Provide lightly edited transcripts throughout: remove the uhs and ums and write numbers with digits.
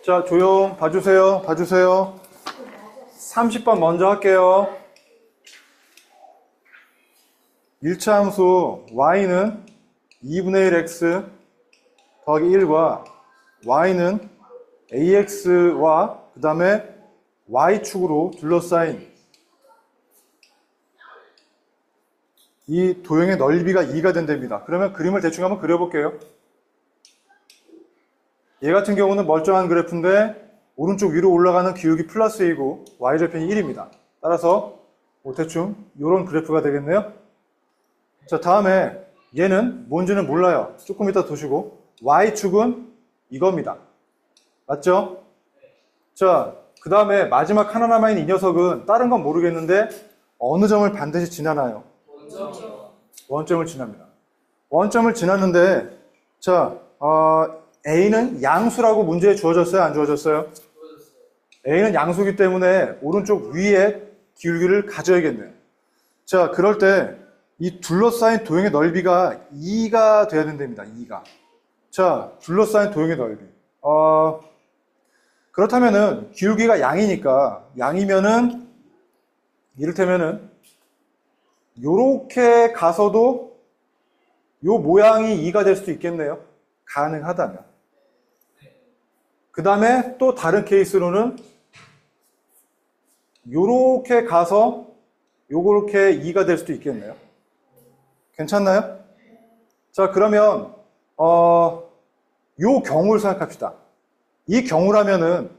자, 조용. 봐주세요. 봐주세요. 30번 먼저 할게요. 1차 함수 y는 2분의 1 x 더하기 1과 y는 ax와 그 다음에 y축으로 둘러싸인 이 도형의 넓이가 2가 된답니다. 그러면 그림을 대충 한번 그려볼게요. 얘 같은 경우는 멀쩡한 그래프인데 오른쪽 위로 올라가는 기울기 플러스 2고 y절편이 1입니다. 따라서 뭐 대충 이런 그래프가 되겠네요. 자, 다음에 얘는 뭔지는 몰라요. 조금 이따 두시고 y축은 이겁니다. 맞죠? 자, 그 다음에 마지막 하나 남아있는 이 녀석은 다른 건 모르겠는데 어느 점을 반드시 지나나요? 원점을 지납니다. 원점을 지났는데 자, A는 양수라고 문제에 주어졌어요? 안 주어졌어요? A는 양수기 때문에 오른쪽 위에 기울기를 가져야겠네요. 자, 그럴 때 이 둘러싸인 도형의 넓이가 2가 돼야 된답니다. 2가. 자, 둘러싸인 도형의 넓이. 그렇다면은 기울기가 양이니까 양이면은 이를테면은 요렇게 가서도 요 모양이 2가 될 수도 있겠네요. 가능하다면. 그 다음에 또 다른 케이스로는 요렇게 가서 요렇게 2가 될 수도 있겠네요. 괜찮나요? 자, 그러면 요 경우를 생각합시다. 이 경우라면은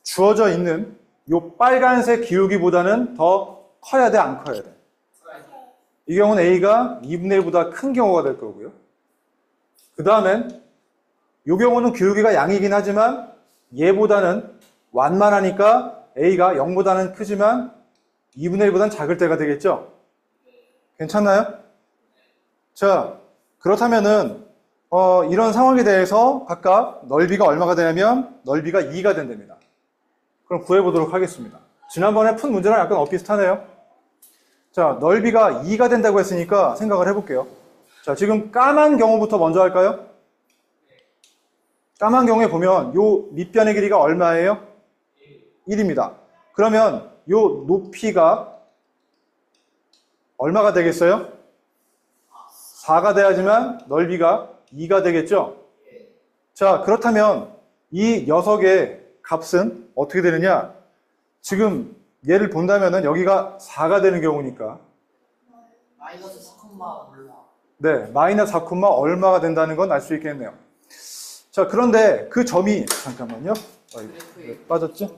주어져 있는 요 빨간색 기울기보다는 더 커야 돼, 안 커야 돼? 이 경우는 A가 2분의 1보다 큰 경우가 될 거고요. 그 다음엔 이 경우는 기울기가 양이긴 하지만 얘보다는 완만하니까 A가 0보다는 크지만 2분의 1보다는 작을 때가 되겠죠? 괜찮나요? 자, 그렇다면은 이런 상황에 대해서 각각 넓이가 얼마가 되냐면 넓이가 2가 된답니다. 그럼 구해보도록 하겠습니다. 지난번에 푼 문제랑 약간 비슷하네요. 자, 넓이가 2가 된다고 했으니까 생각을 해볼게요. 자, 지금 까만 경우부터 먼저 할까요? 까만 경우에 보면 요 밑변의 길이가 얼마예요? 1입니다. 그러면 요 높이가 얼마가 되겠어요? 4가 돼야지만 넓이가 2가 되겠죠? 자, 그렇다면 이 녀석의 값은 어떻게 되느냐? 지금 얘를 본다면은 여기가 4가 되는 경우니까 마이너스 4, 얼마? 네, 마이너스 4, 얼마가 된다는 건 알 수 있겠네요. 자, 그런데 그 점이 잠깐만요. 빠졌지?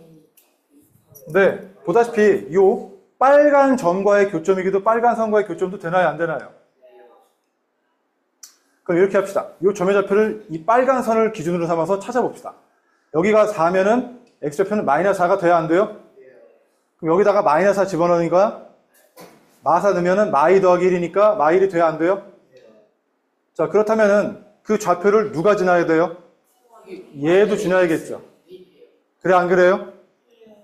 네, 보다시피 요 빨간 점과의 교점이기도 빨간 선과의 교점도 되나요, 안 되나요? 그럼 이렇게 합시다. 요 점의 좌표를 이 빨간 선을 기준으로 삼아서 찾아봅시다. 여기가 4면은 x좌표는 마이너스 4가 돼야 안 돼요? 그럼 여기다가 마이너스 4 집어넣으니까 마4 넣으면은 마이 더하기 1이니까 마1이 돼야 안 돼요? 자, 그렇다면은 그 좌표를 누가 지나야 돼요? 얘도 지나야겠죠. 그래, 안 그래요?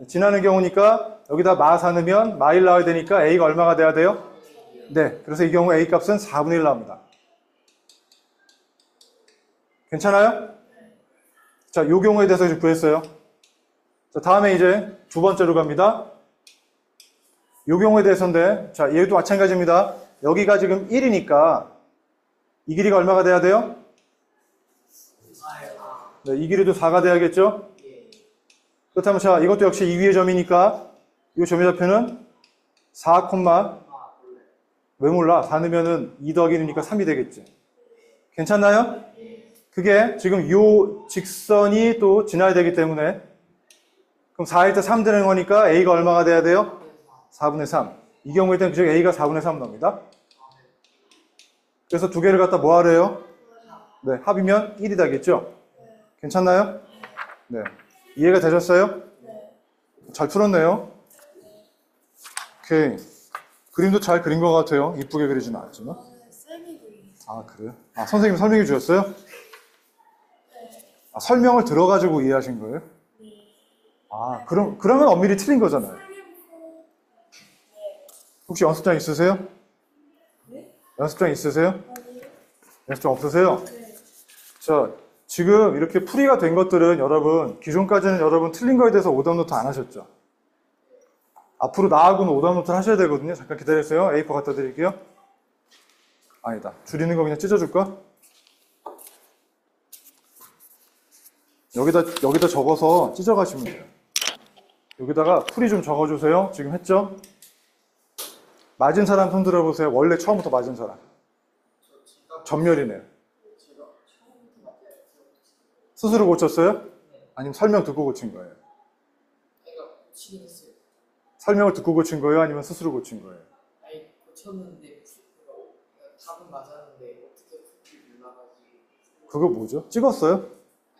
지나는 경우니까 여기다 마4 넣으면 마1 나와야 되니까 a가 얼마가 돼야 돼요? 네, 그래서 이 경우 a 값은 4분의 1 나옵니다. 괜찮아요? 자, 요 경우에 대해서 이제 구했어요. 자, 다음에 이제 두 번째로 갑니다. 요 경우에 대해서인데, 자, 얘도 마찬가지입니다. 여기가 지금 1이니까 이 길이가 얼마가 돼야 돼요? 네, 이 길이도 4가 돼야겠죠? 그렇다면 자, 이것도 역시 이 위의 점이니까 이 점의 좌표는 4, 왜 몰라? 4 넣으면은 2 더하기 1이니까 3이 되겠지. 괜찮나요? 그게 지금 이 직선이 또 지나야 되기 때문에 그럼 4일 때 3 되는 거니까 A가 얼마가 돼야 돼요? 4분의 3. 이 경우에 때는 그저 A가 4분의 3 나옵니다. 그래서 두 개를 갖다 뭐 하래요? 네, 합이면 1이 되겠죠? 괜찮나요? 네. 이해가 되셨어요? 잘 풀었네요. 오케이. 그림도 잘 그린 것 같아요. 이쁘게 그리진 않았지만. 아, 그래요? 아, 선생님이 설명해 주셨어요? 아, 설명을 들어가지고 이해하신 거예요? 아, 그러면 엄밀히 틀린 거잖아요. 혹시 연습장 있으세요? 연습장 있으세요? 연습장 없으세요? 자, 지금 이렇게 풀이가 된 것들은 여러분, 기존까지는 여러분 틀린 거에 대해서 오답노트 안 하셨죠? 앞으로 나하고는 오답노트를 하셔야 되거든요. 잠깐 기다리세요. A4 갖다 드릴게요. 아니다. 줄이는 거 그냥 찢어줄까? 여기다 적어서 찢어가시면 돼요. 여기다가 풀이 좀 적어주세요. 지금 했죠? 맞은 사람 손 들어보세요. 원래 처음부터 맞은 사람. 전멸이네요. 스스로 고쳤어요? 아니면 설명 듣고 고친 거예요? 내가 고치긴 했어요. 설명을 듣고 고친 거예요? 아니면 스스로 고친 거예요? 아니 고쳤는데 답은 맞았는데 어떻게 풀지 몰라가지고. 그거 뭐죠? 찍었어요?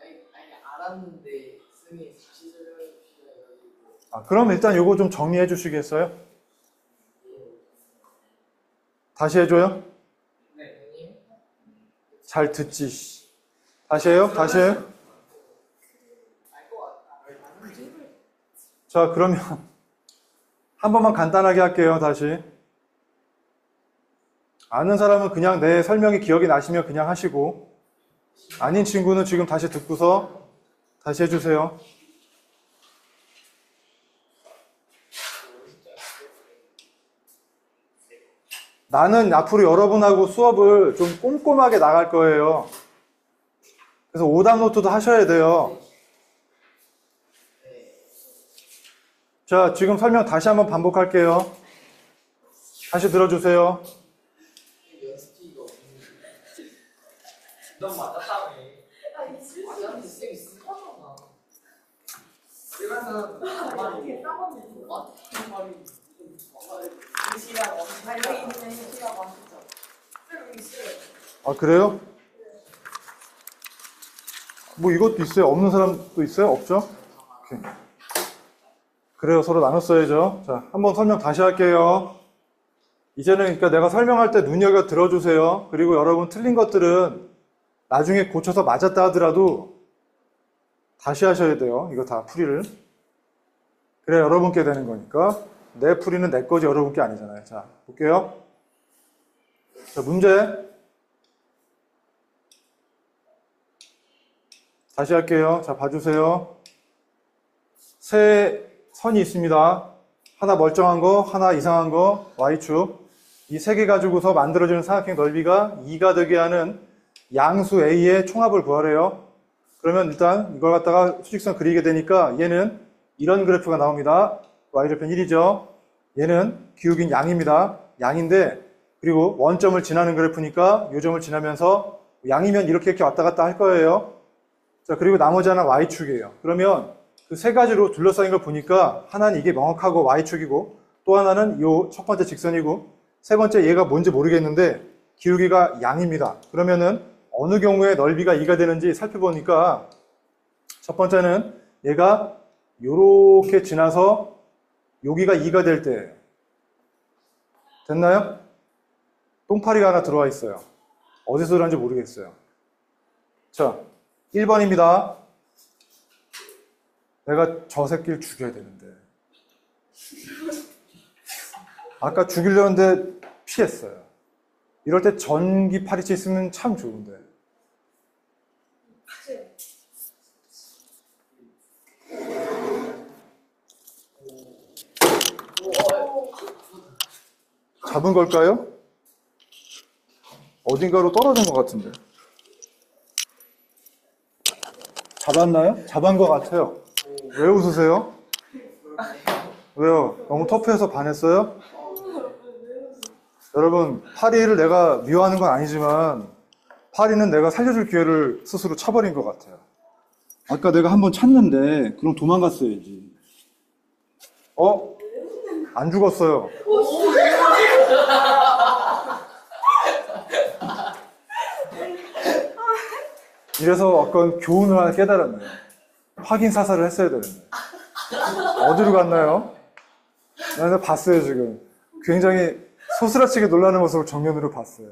아니 알았는데 쌤이 다시 설명해 주시라 해가지고. 아, 그럼 일단 요거 좀 정리해 주시겠어요? 다시 해줘요? 네, 선생님. 잘 듣지. 씨. 다시 해요? 다시 해요? 자, 그러면 한 번만 간단하게 할게요. 다시. 아는 사람은 그냥 내 설명이 기억이 나시면 그냥 하시고, 아닌 친구는 지금 다시 듣고서 다시 해주세요. 나는 앞으로 여러분하고 수업을 좀 꼼꼼하게 나갈 거예요. 그래서 오답 노트도 하셔야 돼요. 자, 지금 설명 다시 한번 반복할게요. 다시 들어주세요. 연습기가 없는데. 넌 맞았다며. 맞았는데 쌤이 쓰잖아. 그래서 말이 맞는 말이 아, 그래요? 뭐 이것도 있어요? 없는 사람도 있어요? 없죠? 오케이. 그래요. 서로 나눠 써야죠. 자, 한번 설명 다시 할게요. 이제는 그러니까 내가 설명할 때 눈여겨 들어주세요. 그리고 여러분 틀린 것들은 나중에 고쳐서 맞았다 하더라도 다시 하셔야 돼요. 이거 다 풀이를. 그래야 여러분께 되는 거니까. 내 풀이는 내 거지 여러분께 아니잖아요. 자, 볼게요. 자, 문제. 다시 할게요. 자, 봐주세요. 세 선이 있습니다. 하나 멀쩡한 거, 하나 이상한 거, Y축. 이 세 개 가지고서 만들어지는 삼각형 넓이가 2가 되게 하는 양수 A의 총합을 구하래요. 그러면 일단 이걸 갖다가 수직선 그리게 되니까 얘는 이런 그래프가 나옵니다. Y절편 1이죠. 얘는 기울긴 양입니다. 양인데, 그리고 원점을 지나는 그래프니까 요 점을 지나면서 양이면 이렇게 왔다 갔다 할 거예요. 자, 그리고 나머지 하나 Y축이에요. 그러면 그 세 가지로 둘러싸인 걸 보니까 하나는 이게 명확하고 Y축이고 또 하나는 요 첫 번째 직선이고 세 번째 얘가 뭔지 모르겠는데 기울기가 양입니다. 그러면은 어느 경우에 넓이가 2가 되는지 살펴보니까 첫 번째는 얘가 요렇게 지나서 여기가 2가 될 때예요. 됐나요? 똥파리가 하나 들어와 있어요. 어디서 들어왔는지 모르겠어요. 자, 1번입니다. 내가 저 새끼를 죽여야 되는데. 아까 죽이려는데 피했어요. 이럴 때 전기 파리채 있으면 참 좋은데. 잡은 걸까요? 어딘가로 떨어진 것 같은데. 잡았나요? 잡은 것 같아요. 왜 웃으세요? 왜요? 너무 터프해서 반했어요? 여러분, 파리를 내가 미워하는 건 아니지만 파리는 내가 살려줄 기회를 스스로 차버린 것 같아요. 아까 내가 한번 찾는데 그럼 도망갔어야지. 안 죽었어요. 이래서 아까 교훈을 하나 깨달았네요. 확인 사살을 했어야 되는데. 어디로 갔나요? 나는 봤어요, 지금. 굉장히 소스라치게 놀라는 모습을 정면으로 봤어요.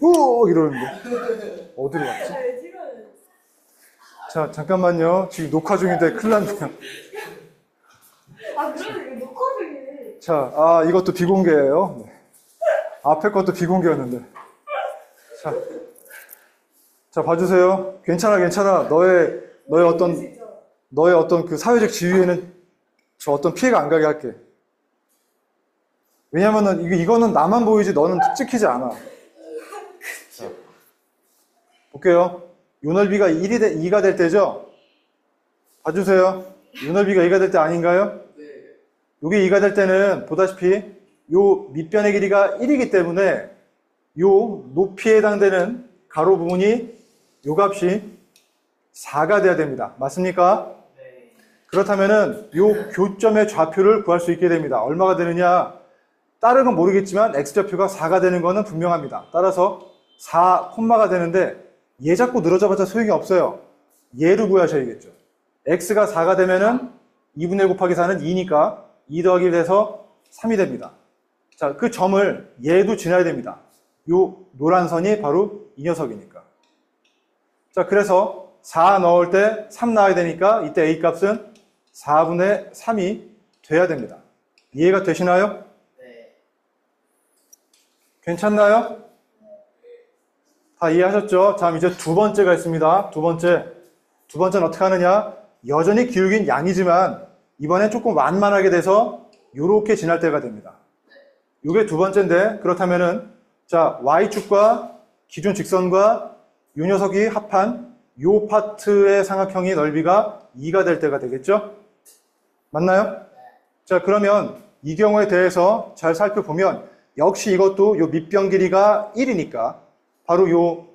우! 이러는데. 어디로 갔지? 자, 잠깐만요. 지금 녹화 중인데 큰일 났네요. 아, 그래, 이거 녹화 중이네. 자, 이것도 비공개예요. 네. 앞에 것도 비공개였는데. 자, 자, 봐주세요. 괜찮아, 괜찮아. 너의 어떤 그 사회적 지위에는 저 어떤 피해가 안 가게 할게. 왜냐면은 이거는 나만 보이지 너는 찍히지 않아. 자, 볼게요. 요 넓이가 2가 될 때죠? 봐주세요. 요 넓이가 2가 될 때 아닌가요? 네. 요게 2가 될 때는 보다시피 요 밑변의 길이가 1이기 때문에 요 높이에 해당되는 가로 부분이 요 값이 4가 돼야 됩니다. 맞습니까? 네. 그렇다면은 요 교점의 좌표를 구할 수 있게 됩니다. 얼마가 되느냐? 다른 건 모르겠지만 x좌표가 4가 되는 거는 분명합니다. 따라서 4, 콤마가 되는데 얘 자꾸 늘어져봤자 소용이 없어요. 얘를 구하셔야겠죠. x가 4가 되면은 2분의 1 곱하기 4는 2니까 2 더하기 1 해서 3이 됩니다. 자, 그 점을 얘도 지나야 됩니다. 요 노란 선이 바로 이 녀석이니까. 자, 그래서 4 넣을 때 3 나와야 되니까 이때 a 값은 4분의 3이 돼야 됩니다. 이해가 되시나요? 네. 괜찮나요? 다 이해하셨죠? 자, 이제 두 번째가 있습니다. 두 번째는 어떻게 하느냐? 여전히 기울긴 양이지만 이번엔 조금 완만하게 돼서 요렇게 지날 때가 됩니다. 요게 두 번째인데 그렇다면은 자, y축과 기존 직선과 요 녀석이 합한 요 파트의 삼각형의 넓이가 2가 될 때가 되겠죠? 맞나요? 자, 그러면 이 경우에 대해서 잘 살펴보면 역시 이것도 요 밑변 길이가 1이니까 바로 요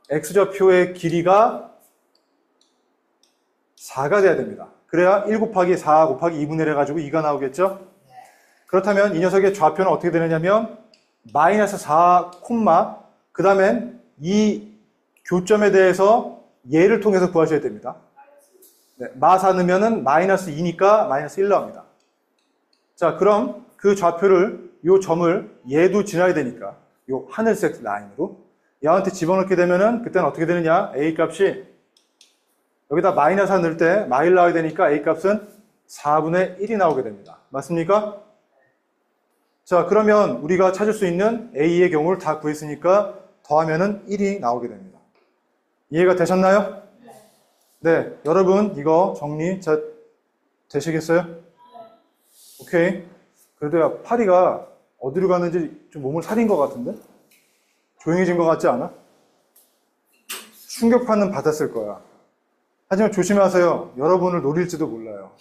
x좌표의 길이가 4가 돼야 됩니다. 그래야 1 곱하기 4 곱하기 2분의 1 해가지고 2가 나오겠죠? 그렇다면 이 녀석의 좌표는 어떻게 되느냐면 마이너스 4, 그 다음엔 이 교점에 대해서 얘를 통해서 구하셔야 됩니다. 네, 마4 넣으면은 마이너스 2니까 마이너스 1 나옵니다. 자, 그럼 그 좌표를, 요 점을 얘도 지나야 되니까 요 하늘색 라인으로 얘한테 집어넣게 되면은 그때는 어떻게 되느냐? a 값이 여기다 마이너스 4 넣을 때 마일 나와야 되니까 a 값은 4분의 1이 나오게 됩니다. 맞습니까? 자, 그러면 우리가 찾을 수 있는 a의 경우를 다 구했으니까 더하면은 1이 나오게 됩니다. 이해가 되셨나요? 네, 여러분 이거 정리 잘 되시겠어요? 오케이. 그래도 파리가 어디로 가는지 좀 몸을 사린 것 같은데? 조용해진 것 같지 않아? 충격파는 받았을 거야. 하지만 조심하세요. 여러분을 노릴지도 몰라요.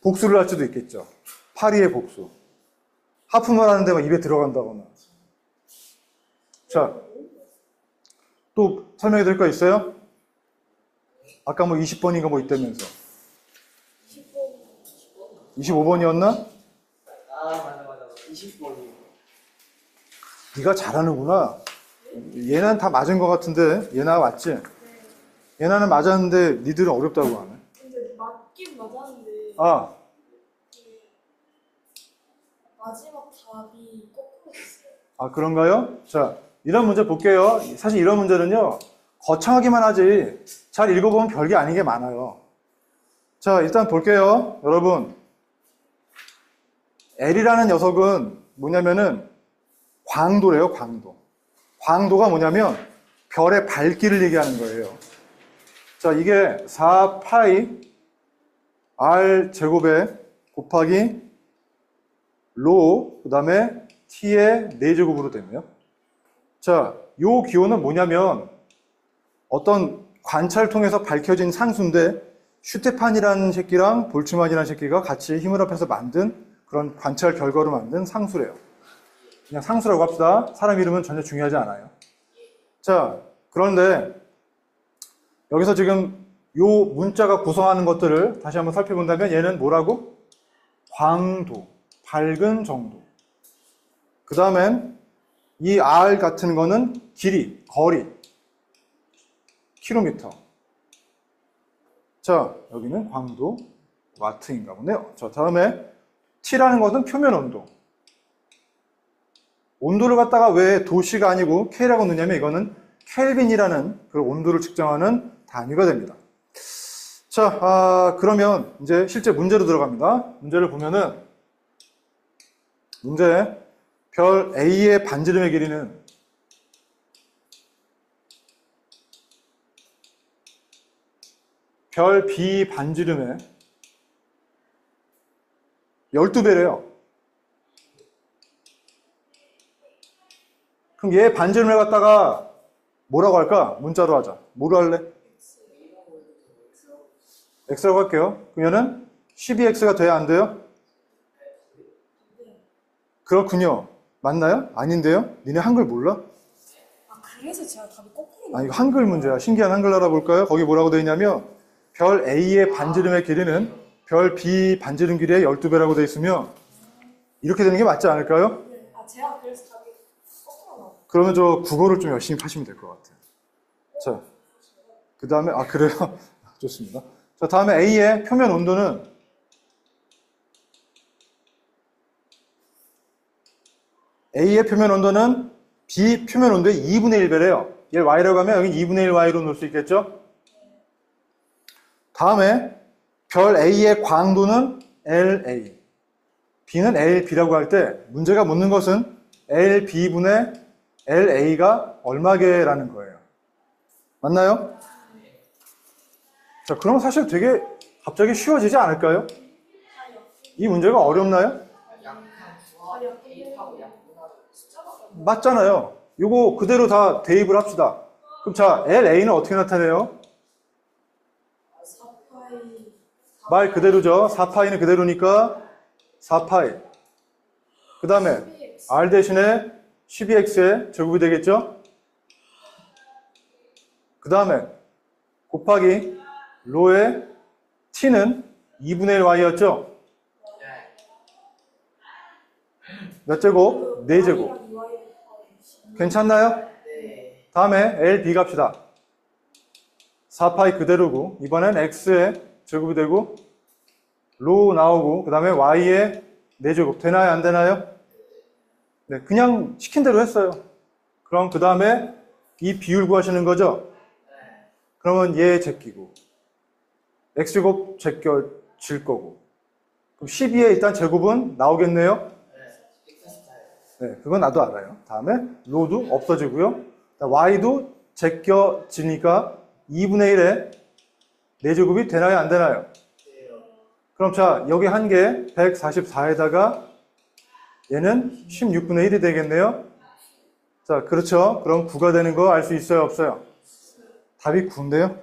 복수를 할 수도 있겠죠. 파리의 복수. 하품을 하는데 막 입에 들어간다거나. 자, 또 설명해 드릴 거 있어요? 아까 뭐 20번인가 뭐 있다면서. 25번이었나? 아, 맞아. 20번이요. 네가 잘하는구나. 얘는 다 맞은 것 같은데 얘나 맞지? 얘나는 맞았는데 니들은 어렵다고 하네. 근데 맞긴 맞았는데 아, 마지막 답이 거꾸로 있어요. 아 그런가요? 자, 이런 문제 볼게요. 사실 이런 문제는요 거창하기만 하지 잘 읽어보면 별게 아닌 게 많아요. 자, 일단 볼게요. 여러분, L이라는 녀석은 뭐냐면은 광도래요. 광도가 뭐냐면 별의 밝기를 얘기하는 거예요. 자, 이게 4파이 r 제곱에 곱하기 로, 그 다음에 t의 4제곱으로 되네요. 자, 요 기호는 뭐냐면 어떤 관찰을 통해서 밝혀진 상수인데 슈테판이라는 새끼랑 볼츠만이라는 새끼가 같이 힘을 합해서 만든 그런 관찰 결과로 만든 상수래요. 그냥 상수라고 합시다. 사람 이름은 전혀 중요하지 않아요. 자, 그런데 여기서 지금 요 문자가 구성하는 것들을 다시 한번 살펴본다면 얘는 뭐라고? 광도, 밝은 정도. 그 다음엔 이 R 같은 거는 길이, 거리, 킬로미터. 자, 여기는 광도, 와트인가 보네요. 자, 다음에 T라는 것은 표면 온도. 온도를 갖다가 왜 도시가 아니고 K라고 넣냐면 이거는 켈빈이라는 그 온도를 측정하는 단위가 됩니다. 자, 그러면 이제 실제 문제로 들어갑니다. 문제를 보면은 문제 별 A의 반지름의 길이는 별 B 반지름의 12배래요. 그럼 얘 반지름을 갖다가 뭐라고 할까? 문자로 하자. 뭐로 할래? x라고 할게요. 그러면은 12x가 돼야 안 돼요? 그렇군요. 맞나요? 아닌데요? 니네 한글 몰라? 아 그래서 제가 답이 거꾸로 아, 이거 한글 문제야. 신기한 한글 알아볼까요? 거기 뭐라고 되어 있냐면 별 A의 반지름의 길이는 별 B 반지름 길이의 12배라고 되어 있으며 이렇게 되는 게 맞지 않을까요? 네. 아 제가 그래서 답이 거꾸로 나와요. 그러면 저 국어를 좀 열심히 하시면 될 것 같아요. 자, 그 다음에, 아, 그래요? 좋습니다. 자, 다음에 A의 표면 온도는 A의 표면 온도는 B 표면 온도의 2분의 1배래요. 얘를 Y라고 하면 여기 2분의 1 Y로 놓을 수 있겠죠? 다음에 별 A의 광도는 LA. B는 LB라고 할 때 문제가 묻는 것은 LB분의 LA가 얼마게라는 거예요. 맞나요? 자, 그럼 사실 되게 갑자기 쉬워지지 않을까요? 이 문제가 어렵나요? 약간 구하고 대입하고 약분하고 숫자가 맞잖아요. 이거 그대로 다 대입을 합시다. 그럼 자, LA는 어떻게 나타내요? 4파이 말 그대로죠. 4파이는 그대로니까 4파이. 그 다음에 R 대신에 12x의 제곱이 되겠죠? 그 다음에 곱하기 로의 t는 2분의 1 y였죠? 몇 제곱? 4제곱. 괜찮나요? 네. 다음에 LB 갑시다. 4파이 그대로고 이번엔 x의 제곱이 되고 로 나오고 그 다음에 y의 4제곱 되나요? 안 되나요? 네, 그냥 시킨 대로 했어요. 그럼 그 다음에 이 비율 구하시는 거죠? 그러면 얘 제끼고 x제곱 제껴질 거고 그럼 12의 일단 제곱은 나오겠네요? 네, 그건 나도 알아요. 다음에 로도 없어지고요. y도 제껴지니까 2분의 1에 4제곱이 되나요? 안 되나요? 그럼 자, 여기 한 개 144에다가 얘는 16분의 1이 되겠네요. 자, 그렇죠. 그럼 9가 되는 거 알 수 있어요? 없어요? 답이 9인데요.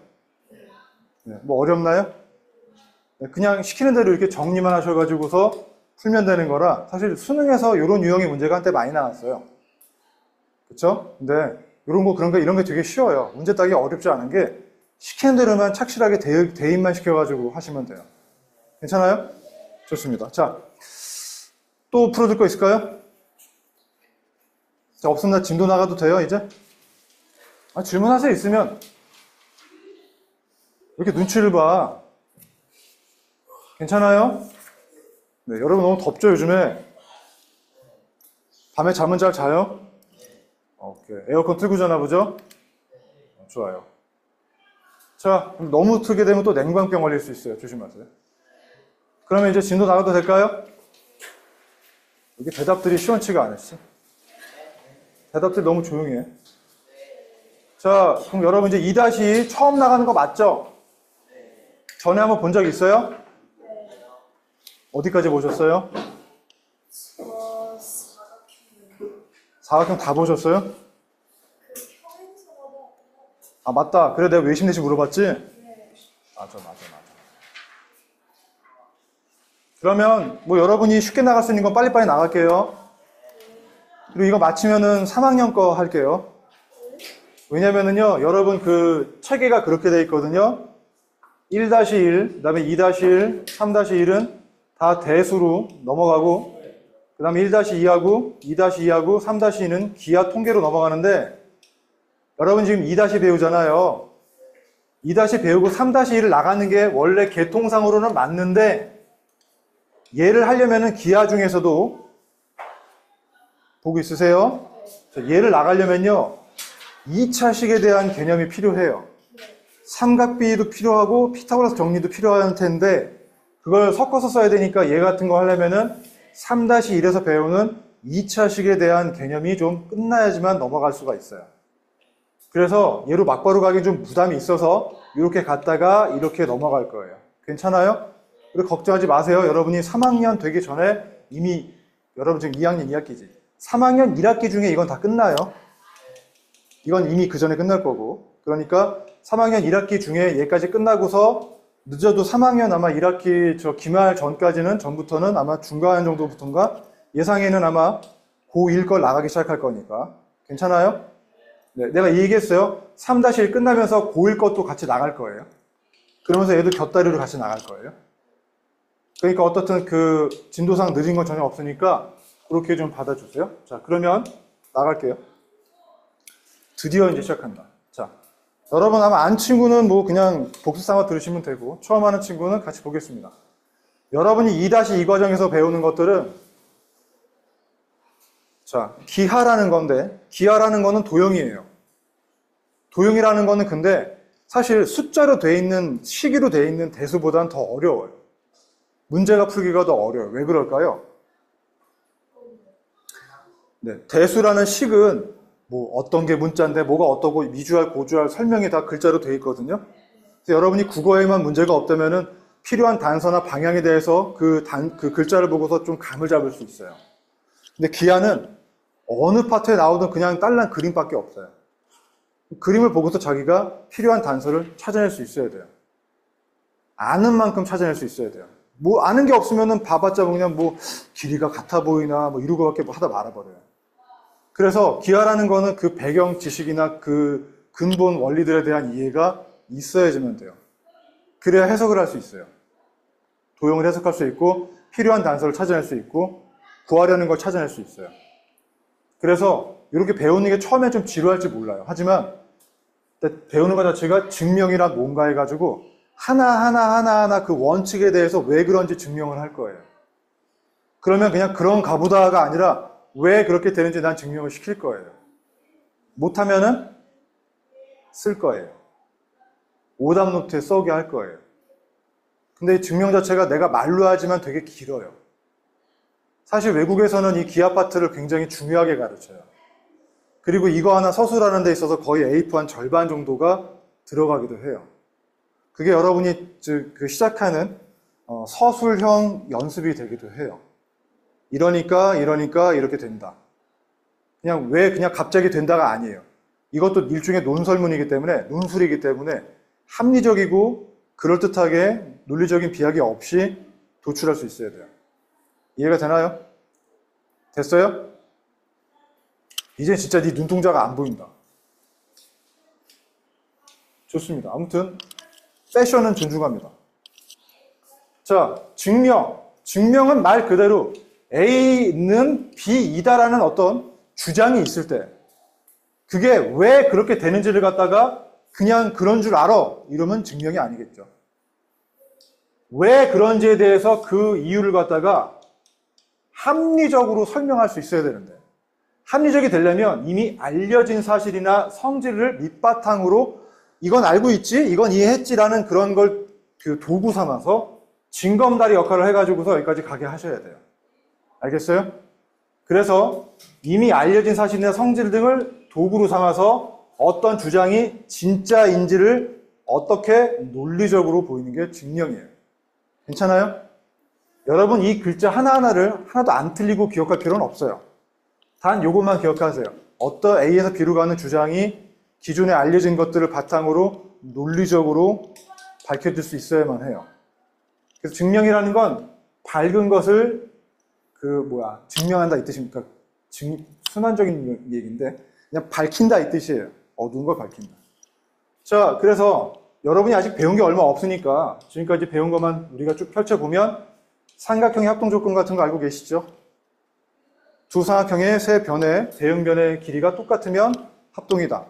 네, 뭐 어렵나요? 네, 그냥 시키는 대로 이렇게 정리만 하셔가지고서 풀면 되는 거라 사실 수능에서 이런 유형의 문제가 한때 많이 나왔어요. 그렇죠? 근데 이런 거 그런 거 이런 게 되게 쉬워요. 문제 따기 어렵지 않은 게 시키는 대로만 착실하게 대입만 시켜가지고 하시면 돼요. 괜찮아요? 좋습니다. 자, 또 풀어줄 거 있을까요? 자, 없으면 나 진도 나가도 돼요, 이제? 아, 질문하세요, 있으면. 왜 이렇게 눈치를 봐? 괜찮아요? 네, 여러분 너무 덥죠, 요즘에? 밤에 잠은 잘 자요? 오케이. 에어컨 틀고 자나 보죠? 좋아요. 자, 그럼 너무 틀게 되면 또 냉방병 걸릴 수 있어요. 조심하세요. 그러면 이제 진도 나가도 될까요? 이게 대답들이 시원치가 않았어. 대답들이 너무 조용해. 자, 그럼 여러분 이제 2- 처음 나가는 거 맞죠? 전에 한번 본 적 있어요? 어디까지 보셨어요? 사각형 다 보셨어요? 아, 맞다. 그래, 내가 외심 내심 물어봤지? 맞아. 그러면 뭐 여러분이 쉽게 나갈 수 있는 건 빨리빨리 나갈게요. 그리고 이거 마치면은 3학년 거 할게요. 왜냐면은요, 여러분 그 체계가 그렇게 돼 있거든요. 1-1, 그 다음에 2-1, 3-1은 다 대수로 넘어가고, 그 다음에 1-2하고, 2-2하고, 3-2는 기하 통계로 넘어가는데, 여러분 지금 2- 배우잖아요. 2- 배우고 3-1을 나가는 게 원래 계통상으로는 맞는데, 얘를 하려면은 기하 중에서도 보고 있으세요? 얘를 나가려면요 2차식에 대한 개념이 필요해요. 삼각비도 필요하고 피타고라스 정리도 필요할 텐데 그걸 섞어서 써야 되니까 얘 같은 거 하려면은 3-1에서 배우는 2차식에 대한 개념이 좀 끝나야지만 넘어갈 수가 있어요. 그래서 얘로 막바로 가기 좀 부담이 있어서 이렇게 갔다가 이렇게 넘어갈 거예요. 괜찮아요? 그리고 걱정하지 마세요. 여러분이 3학년 되기 전에 이미 여러분 지금 2학년 2학기지. 3학년 1학기 중에 이건 다 끝나요. 이건 이미 그 전에 끝날 거고. 그러니까 3학년 1학기 중에 얘까지 끝나고서 늦어도 3학년 아마 1학기 저 기말 전부터는 아마 중간 정도부터인가 예상에는 아마 고1 걸 나가기 시작할 거니까. 괜찮아요? 네, 내가 이 얘기했어요. 3-1 끝나면서 고1 것도 같이 나갈 거예요. 그러면서 얘도 곁다리로 같이 나갈 거예요. 그러니까 어떻든 그 진도상 늦은 건 전혀 없으니까 그렇게 좀 받아주세요. 자, 그러면 나갈게요. 드디어 이제 시작한다. 자, 여러분 아마 안 친구는 뭐 그냥 복습 삼아 들으시면 되고 처음 하는 친구는 같이 보겠습니다. 여러분이 2-2 과정에서 배우는 것들은 자, 기하라는 건데 기하라는 거는 도형이에요. 도형이라는 거는 근데 사실 숫자로 돼 있는 시기로 돼 있는 대수보다는 더 어려워요. 문제가 풀기가 더 어려워요. 왜 그럴까요? 네, 대수라는 식은 뭐 어떤 게 문자인데 뭐가 어떠고 미주알, 고주알 설명이 다 글자로 돼 있거든요. 그래서 여러분이 국어에만 문제가 없다면은 필요한 단서나 방향에 대해서 그 글자를 보고서 좀 감을 잡을 수 있어요. 근데 기하는 어느 파트에 나오든 그냥 딸랑 그림밖에 없어요. 그림을 보고서 자기가 필요한 단서를 찾아낼 수 있어야 돼요. 아는 만큼 찾아낼 수 있어야 돼요. 뭐 아는 게 없으면은 봐봤자 그냥 뭐 길이가 같아 보이나 뭐 이러고밖에 하다 말아버려요. 그래서 기하라는 거는 그 배경 지식이나 그 근본 원리들에 대한 이해가 있어야지만 돼요. 그래야 해석을 할 수 있어요. 도형을 해석할 수 있고 필요한 단서를 찾아낼 수 있고 구하려는 걸 찾아낼 수 있어요. 그래서 이렇게 배우는 게 처음에 좀 지루할지 몰라요. 하지만 배우는 것 자체가 증명이란 뭔가 해가지고 하나하나 그 원칙에 대해서 왜 그런지 증명을 할 거예요. 그러면 그냥 그런 가보다가 아니라 왜 그렇게 되는지 난 증명을 시킬 거예요. 못하면은 쓸 거예요. 오답 노트에 써오게 할 거예요. 근데 이 증명 자체가 내가 말로 하지만 되게 길어요. 사실 외국에서는 이 기하 파트를 굉장히 중요하게 가르쳐요. 그리고 이거 하나 서술하는 데 있어서 거의 A4 한 절반 정도가 들어가기도 해요. 그게 여러분이 그 시작하는 서술형 연습이 되기도 해요. 이러니까 이렇게 된다. 그냥 갑자기 된다가 아니에요. 이것도 일종의 논설문이기 때문에 논술이기 때문에 합리적이고 그럴듯하게 논리적인 비약이 없이 도출할 수 있어야 돼요. 이해가 되나요? 됐어요? 이제 진짜 네 눈동자가 안 보인다. 좋습니다. 아무튼 패션은 존중합니다. 자, 증명은 말 그대로 A는 B이다라는 어떤 주장이 있을 때 그게 왜 그렇게 되는지를 갖다가 그냥 그런 줄 알아 이러면 증명이 아니겠죠. 왜 그런지에 대해서 그 이유를 갖다가 합리적으로 설명할 수 있어야 되는데 합리적이 되려면 이미 알려진 사실이나 성질을 밑바탕으로 이건 알고 있지? 이건 이해했지라는 그런 걸 그 도구 삼아서 징검다리 역할을 해가지고서 여기까지 가게 하셔야 돼요. 알겠어요? 그래서 이미 알려진 사실이나 성질 등을 도구로 삼아서 어떤 주장이 진짜인지를 어떻게 논리적으로 보이는 게 증명이에요. 괜찮아요? 여러분 이 글자 하나하나를 하나도 안 틀리고 기억할 필요는 없어요. 단 요것만 기억하세요. 어떤 A에서 B로 가는 주장이 기존에 알려진 것들을 바탕으로 논리적으로 밝혀질 수 있어야만 해요. 그래서 증명이라는 건 밝은 것을 증명한다 이 뜻입니까? 순환적인 얘기인데 그냥 밝힌다 이 뜻이에요. 어두운 걸 밝힌다. 자, 그래서 여러분이 아직 배운 게 얼마 없으니까 지금까지 배운 것만 우리가 쭉 펼쳐보면 삼각형의 합동조건 같은 거 알고 계시죠? 두 삼각형의 세 변의 대응변의 길이가 똑같으면 합동이다.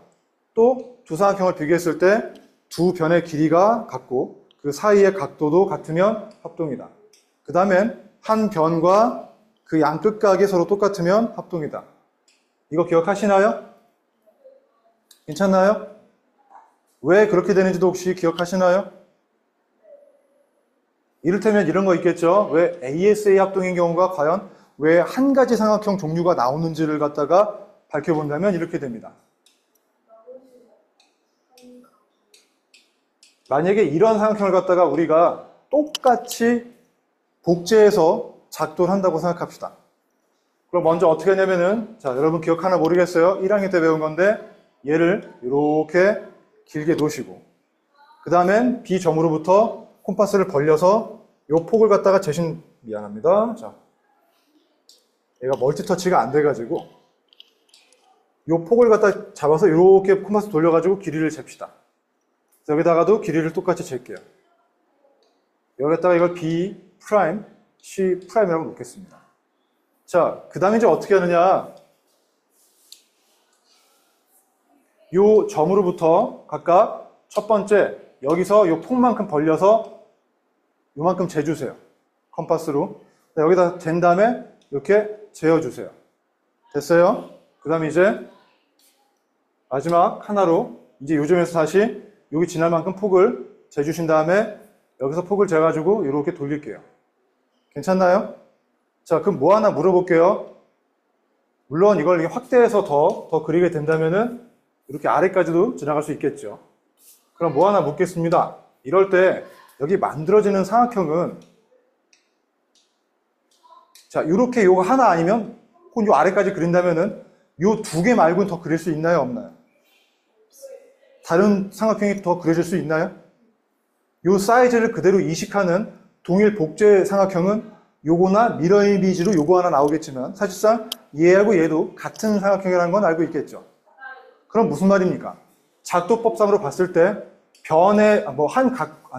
또 두 삼각형을 비교했을 때 두 변의 길이가 같고 그 사이의 각도도 같으면 합동이다. 그 다음엔 한 변과 그 양 끝각이 서로 똑같으면 합동이다. 이거 기억하시나요? 괜찮나요? 왜 그렇게 되는지도 혹시 기억하시나요? 이를테면 이런 거 있겠죠. 왜 ASA 합동인 경우가 과연 왜 한 가지 삼각형 종류가 나오는지를 갖다가 밝혀본다면 이렇게 됩니다. 만약에 이런 삼각형을 갖다가 우리가 똑같이 복제해서 작도를 한다고 생각합시다. 그럼 먼저 어떻게 하냐면은, 자, 여러분 기억하나 모르겠어요. 1학년 때 배운 건데, 얘를 이렇게 길게 놓으시고, 그 다음엔 B점으로부터 콤파스를 벌려서 요 폭을 갖다가 미안합니다. 자, 얘가 멀티터치가 안 돼가지고, 요 폭을 갖다 잡아서 이렇게 콤파스 돌려가지고 길이를 잽시다. 여기다가도 길이를 똑같이 잴게요. 여기다가 이걸 B 프라임, C 프라임이라고 놓겠습니다. 자, 그 다음에 이제 어떻게 하느냐. 요 점으로부터 각각 첫 번째, 여기서 요 폭만큼 벌려서 요만큼 재주세요. 컴파스로. 여기다 잰 다음에 이렇게 재어주세요. 됐어요? 그 다음에 이제 마지막 하나로 이제 요 점에서 다시 여기 지날 만큼 폭을 재주신 다음에 여기서 폭을 재가지고 이렇게 돌릴게요. 괜찮나요? 자, 그럼 뭐 하나 물어볼게요. 물론 이걸 확대해서 더 그리게 된다면은 이렇게 아래까지도 지나갈 수 있겠죠. 그럼 뭐 하나 묻겠습니다. 이럴 때 여기 만들어지는 삼각형은 자, 이렇게 요거 하나 아니면 혹은 요 아래까지 그린다면은 요 두 개 말고는 더 그릴 수 있나요? 없나요? 다른 삼각형이 더 그려질 수 있나요? 요 사이즈를 그대로 이식하는 동일 복제 삼각형은 요거나 미러 이미지로 요거 하나 나오겠지만 사실상 얘하고 얘도 같은 삼각형이라는 건 알고 있겠죠. 그럼 무슨 말입니까? 작도법상으로 봤을 때 변의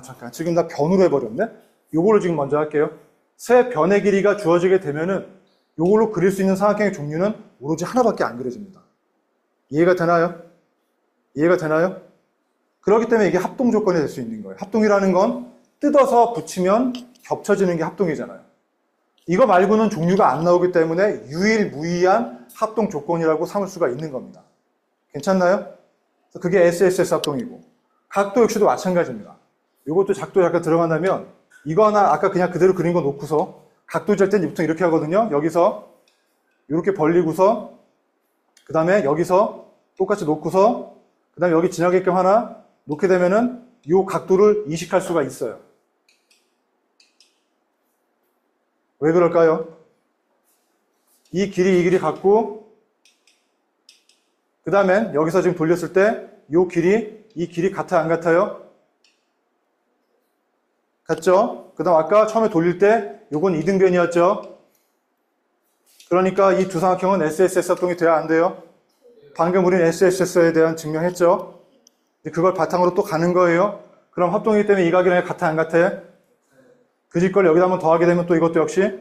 잠깐 지금 나 변으로 해버렸네. 요거를 지금 먼저 할게요. 세 변의 길이가 주어지게 되면은 요걸로 그릴 수 있는 삼각형의 종류는 오로지 하나밖에 안 그려집니다. 이해가 되나요? 이해가 되나요? 그렇기 때문에 이게 합동 조건이 될 수 있는 거예요. 합동이라는 건 뜯어서 붙이면 겹쳐지는 게 합동이잖아요. 이거 말고는 종류가 안 나오기 때문에 유일무이한 합동 조건이라고 삼을 수가 있는 겁니다. 괜찮나요? 그게 SSS 합동이고 각도 역시도 마찬가지입니다. 이것도 작도 약간 들어간다면 이거 하나 아까 그냥 그대로 그린 거 놓고서 각도 잴 때는 보통 이렇게 하거든요. 여기서 이렇게 벌리고서 그 다음에 여기서 똑같이 놓고서 그 다음에 여기 지나게끔 하나 놓게 되면은 이 각도를 이식할 수가 있어요. 왜 그럴까요? 이 길이 같고 그 다음엔 여기서 지금 돌렸을 때 이 길이 같아요? 안 같아요? 같죠? 그 다음 아까 처음에 돌릴 때 요건 이등변이었죠? 그러니까 이 두 삼각형은 SSS 합동이 돼야 안 돼요? 방금 우린 SSS에 대한 증명했죠? 그걸 바탕으로 또 가는 거예요. 그럼 합동이기 때문에 이 각이랑 같아 안 같아? 그 집 걸 여기다 한번 더하게 되면 또 이것도 역시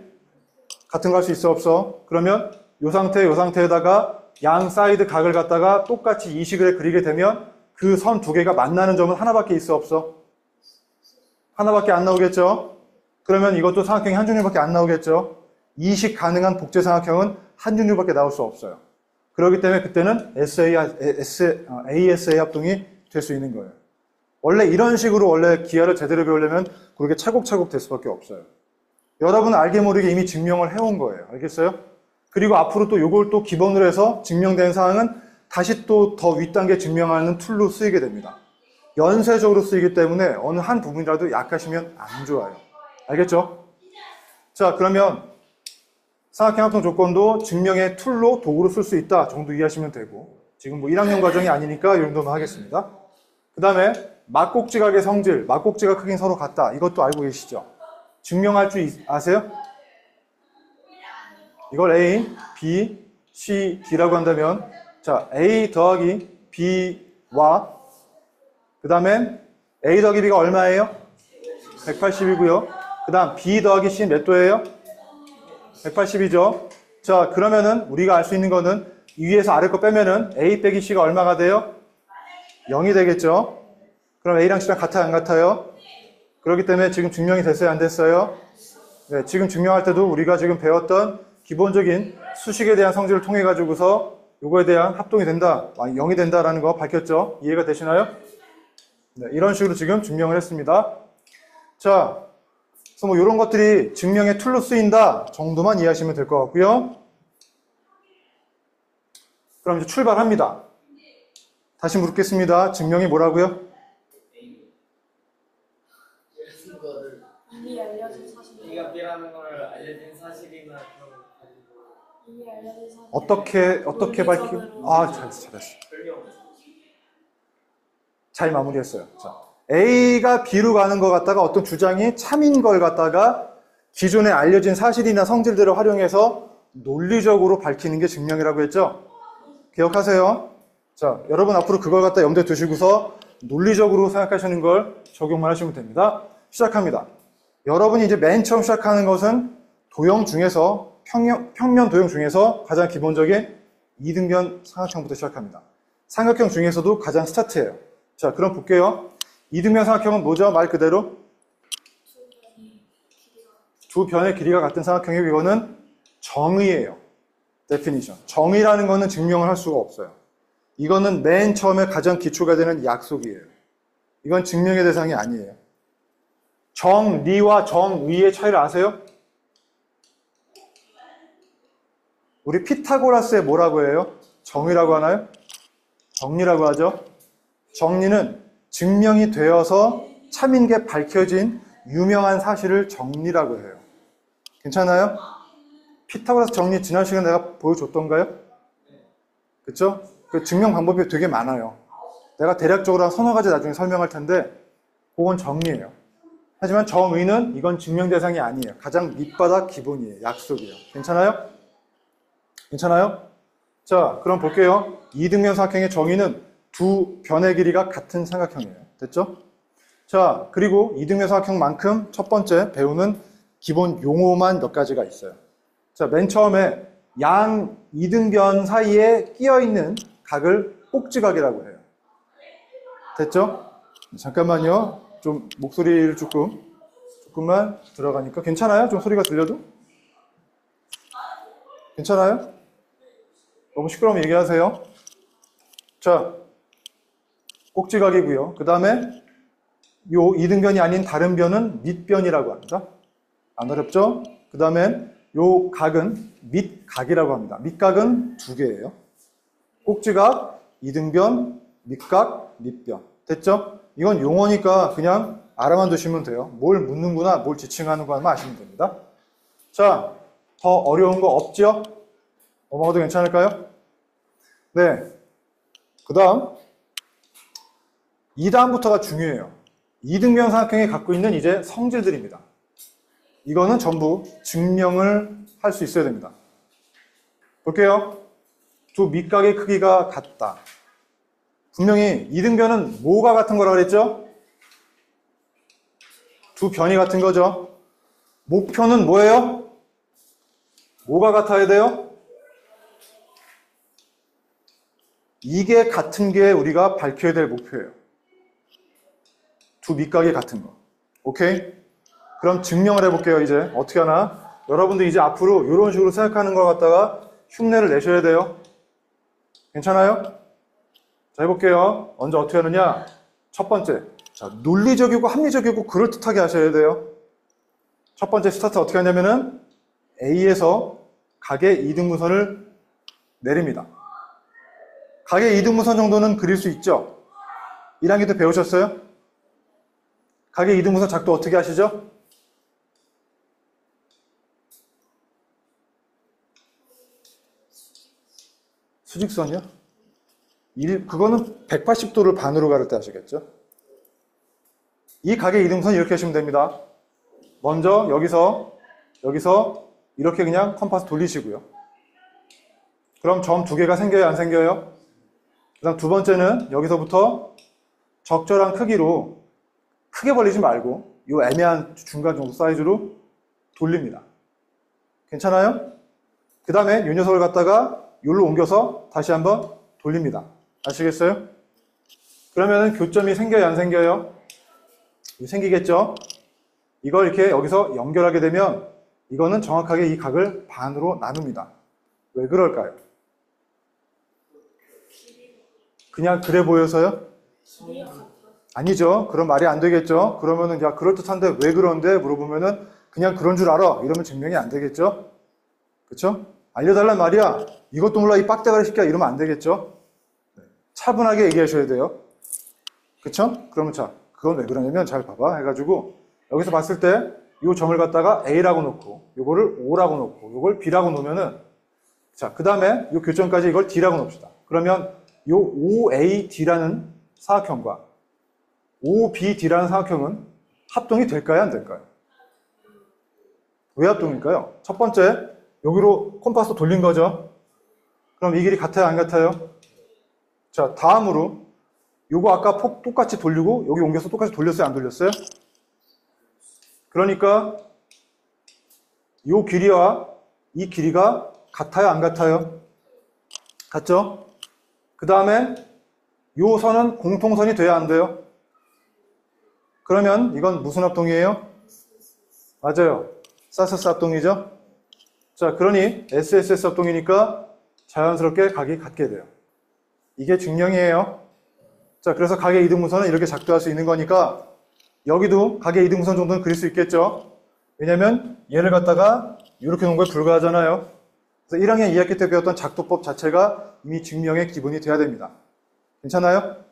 같은 거 할 수 있어 없어? 그러면 요 상태에다가 양 사이드 각을 갖다가 똑같이 이식을 그리게 되면 그 선 두 개가 만나는 점은 하나밖에 있어 없어? 하나밖에 안 나오겠죠? 그러면 이것도 삼각형이 한 종류밖에 안 나오겠죠? 이식 가능한 복제 삼각형은 한 종류밖에 나올 수 없어요. 그렇기 때문에 그때는 ASA 합동이 될 수 있는 거예요. 원래 이런 식으로 원래 기하를 제대로 배우려면 그렇게 차곡차곡 될 수밖에 없어요. 여러분은 알게 모르게 이미 증명을 해온 거예요. 알겠어요? 그리고 앞으로 또 이걸 또 기본으로 해서 증명된 사항은 다시 또 더 윗단계 증명하는 툴로 쓰이게 됩니다. 연쇄적으로 쓰이기 때문에 어느 한 부분이라도 약하시면 안 좋아요. 알겠죠? 자, 그러면 삼각형 합동 조건도 증명의 툴로 도구로 쓸 수 있다 정도 이해하시면 되고 지금 뭐 1학년 과정이 아니니까 이 정도만 하겠습니다. 그 다음에 막곡지각의 성질, 막곡지각 크기는 서로 같다. 이것도 알고 계시죠? 증명할 줄 아세요? 이걸 A, B, C, D라고 한다면 자, A 더하기 B와 그 다음엔 A 더하기 B가 얼마예요? 180이고요. 그 다음 B 더하기 C는 몇 도예요? 180이죠. 자, 그러면은 우리가 알 수 있는 거는 이 위에서 아래 거 빼면은 A 빼기 C가 얼마가 돼요? 0이 되겠죠. 그럼 A랑 C랑 같아요? 안 같아요? 그렇기 때문에 지금 증명이 됐어요? 안 됐어요? 네, 지금 증명할 때도 우리가 지금 배웠던 기본적인 수식에 대한 성질을 통해 가지고서 요거에 대한 합동이 된다, 0이 된다라는 거 밝혔죠? 이해가 되시나요? 네, 이런 식으로 지금 증명을 했습니다. 자, 그래서 뭐 이런 것들이 증명의 툴로 쓰인다 정도만 이해하시면 될 것 같고요. 그럼 이제 출발합니다. 다시 묻겠습니다. 증명이 뭐라고요? 거를 이미 알려진 사실. A가 B라는 걸 알려진 사실이나 그런 거 가지고 이미 알려진 사실. 어떻게 밝히? 논리적으로. 아, 잘했어. 설명. 잘 마무리했어요. 자, A가 B로 가는 것 같다가 어떤 주장이 참인 걸 갖다가 기존에 알려진 사실이나 성질들을 활용해서 논리적으로 밝히는 게 증명이라고 했죠? 기억하세요? 자, 여러분 앞으로 그걸 갖다 염두에 두시고서 논리적으로 생각하시는 걸 적용만 하시면 됩니다. 시작합니다. 여러분이 이제 맨 처음 시작하는 것은 도형 중에서 평면 도형 중에서 가장 기본적인 이등변 삼각형부터 시작합니다. 삼각형 중에서도 가장 스타트예요. 자, 그럼 볼게요. 이등변 삼각형은 뭐죠? 말 그대로 두 변의 길이가 같은 삼각형이고 이거는 정의예요. definition. 정의라는 거는 증명을 할 수가 없어요. 이거는 맨 처음에 가장 기초가 되는 약속이에요. 이건 증명의 대상이 아니에요. 정리와 정의의 차이를 아세요? 우리 피타고라스에 뭐라고 해요? 정의라고 하나요? 정리라고 하죠. 정리는 증명이 되어서 참인 게 밝혀진 유명한 사실을 정리라고 해요. 괜찮아요? 피타고라스 정리 지난 시간에 내가 보여줬던가요? 그쵸? 그 증명 방법이 되게 많아요. 내가 대략적으로 한 서너 가지 나중에 설명할 텐데 그건 정리예요. 하지만 정의는 이건 증명 대상이 아니에요. 가장 밑바닥 기본이에요. 약속이에요. 괜찮아요? 괜찮아요? 자, 그럼 볼게요. 이등변 삼각형의 정의는 두 변의 길이가 같은 삼각형이에요. 됐죠? 자, 그리고 이등변 삼각형만큼 첫 번째 배우는 기본 용어만 몇 가지가 있어요. 자, 맨 처음에 양 이등변 사이에 끼어있는 각을 꼭지각이라고 해요. 됐죠? 잠깐만요. 좀 목소리를 조금만 들어가니까 괜찮아요? 좀 소리가 들려도? 괜찮아요? 너무 시끄러우면 얘기하세요. 자, 꼭지각이고요. 그 다음에 요 이등변이 아닌 다른 변은 밑변이라고 합니다. 안 어렵죠? 그 다음에 요 각은 밑각이라고 합니다. 밑각은 두 개예요. 꼭지각, 이등변, 밑각, 밑변. 됐죠? 이건 용어니까 그냥 알아만 두시면 돼요. 뭘 묻는구나, 뭘 지칭하는구나 아시면 됩니다. 자, 더 어려운 거 없죠? 넘어가도 괜찮을까요? 네. 그 다음 2다음부터가 중요해요. 이등변 삼각형이 갖고 있는 이제 성질들입니다. 이거는 전부 증명을 할 수 있어야 됩니다. 볼게요. 두 밑각의 크기가 같다. 분명히 이등변은 뭐가 같은 거라고 그랬죠? 두 변이 같은 거죠. 목표는 뭐예요? 뭐가 같아야 돼요? 이게 같은 게 우리가 밝혀야 될 목표예요. 두 밑각이 같은 거. 오케이? 그럼 증명을 해볼게요, 이제. 어떻게 하나? 여러분들 이제 앞으로 이런 식으로 생각하는 걸 갖다가 흉내를 내셔야 돼요. 괜찮아요? 자, 해볼게요. 먼저 어떻게 하느냐? 첫 번째. 자, 논리적이고 합리적이고 그럴듯하게 하셔야 돼요. 첫 번째 스타트 어떻게 하냐면은 A에서 각의 이등분선을 내립니다. 각의 이등분선 정도는 그릴 수 있죠? 1학년 때 배우셨어요? 각의 이등분선 작도 어떻게 하시죠? 수직선이요? 그거는 180도를 반으로 가를 때 하시겠죠? 이 각의 이등분선 이렇게 하시면 됩니다. 먼저 여기서 이렇게 그냥 컴파스 돌리시고요. 그럼 점 두 개가 생겨요, 안 생겨요? 그 다음 두 번째는 여기서부터 적절한 크기로 크게 벌리지 말고 이 애매한 중간 정도 사이즈로 돌립니다. 괜찮아요? 그 다음에 이 녀석을 갖다가 여기로 옮겨서 다시 한번 돌립니다. 아시겠어요? 그러면 교점이 생겨요, 안 생겨요? 생기겠죠? 이걸 이렇게 여기서 연결하게 되면 이거는 정확하게 이 각을 반으로 나눕니다. 왜 그럴까요? 그냥 그래 보여서요? 아니죠. 그런 말이 안 되겠죠. 그러면은 야 그럴듯한데 왜 그런데 물어보면은 그냥 그런 줄 알아. 이러면 증명이 안 되겠죠. 그렇죠? 알려달란 말이야. 이것도 몰라 이 빡대가리 시켜 이러면 안 되겠죠. 차분하게 얘기하셔야 돼요. 그렇죠? 그러면 자 그건 왜 그러냐면 잘 봐봐 해가지고 여기서 봤을 때 이 점을 갖다가 A라고 놓고 요거를 O라고 놓고 요걸 B라고 놓으면은 자, 그 다음에 이 교점까지 이걸 D라고 놓읍시다. 그러면 이 OAD라는 사각형과 OBD라는 사각형은 합동이 될까요? 안 될까요? 왜 합동일까요? 첫 번째, 여기로 콤파스 돌린 거죠. 그럼 이 길이 같아요? 안 같아요? 자, 다음으로 요거 아까 폭 똑같이 돌리고 여기 옮겨서 똑같이 돌렸어요? 안 돌렸어요? 그러니까 요 길이와 이 길이가 같아요? 안 같아요? 같죠? 그 다음에 요 선은 공통선이 돼야 안 돼요? 그러면 이건 무슨 합동이에요? 맞아요. 사스스 합동이죠? 자, 그러니 SSS 합동이니까 자연스럽게 각이 같게 돼요. 이게 증명이에요. 자, 그래서 각의 이등분선은 이렇게 작도할 수 있는 거니까 여기도 각의 이등분선 정도는 그릴 수 있겠죠? 왜냐면 얘를 갖다가 이렇게 놓은 거에 불과하잖아요. 그래서 1학년 2학기 때 배웠던 작도법 자체가 이미 증명의 기본이 돼야 됩니다. 괜찮아요?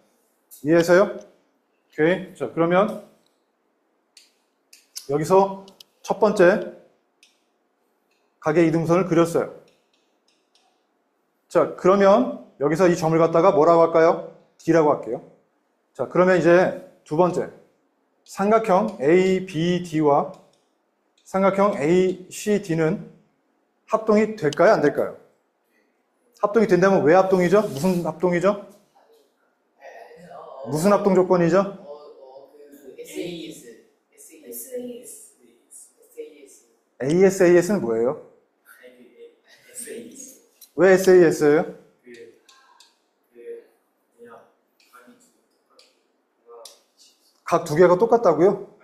이해해서요? 오케이. 자, 그러면 여기서 첫 번째 각의 이등분선을 그렸어요. 자, 그러면 여기서 이 점을 갖다가 뭐라고 할까요? D라고 할게요. 자, 그러면 이제 두 번째 삼각형 ABD와 삼각형 ACD는 합동이 될까요? 안 될까요? 합동이 된다면 왜 합동이죠? 무슨 합동이죠? 무슨 합동 조건이죠? SAS. ASAS는 뭐예요? 왜 SAS예요? 각 두 개가 똑같다고요?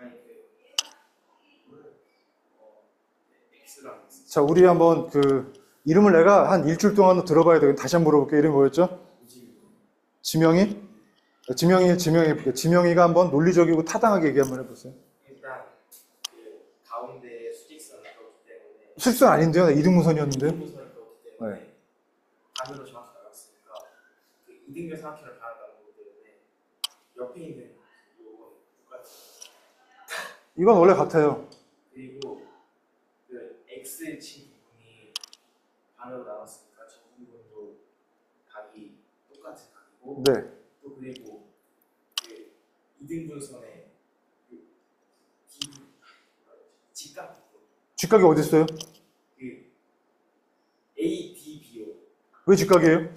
자, 우리 한번 그 이름을 내가 한 일주일 동안 들어봐야 되겠 다시 한번 물어볼게요. 이름이 뭐였죠? 지명이? 지명이가 한번 논리적이고 타당하게 얘기 한번 해보세요. 일단 그 가운데 수직선을 그었기 때문에 실수는 아닌데요? 이등분선이었는데요? 이등분선을 그었기 때문에 네. 반으로 정확히 나갔으니까 그 이등변 삼각형을 반하다는 거기 때문에 옆에 있는 요건 똑같아요. 이건 원래 같아요. 그리고 그 X 친 부분이 반으로 나갔으니까 저 부분도 각이 똑같은 각이고 네. 또 그리고 그 이등분선의 그 직각 직각이 어디 있어요? 그 ADBO 왜 직각이에요?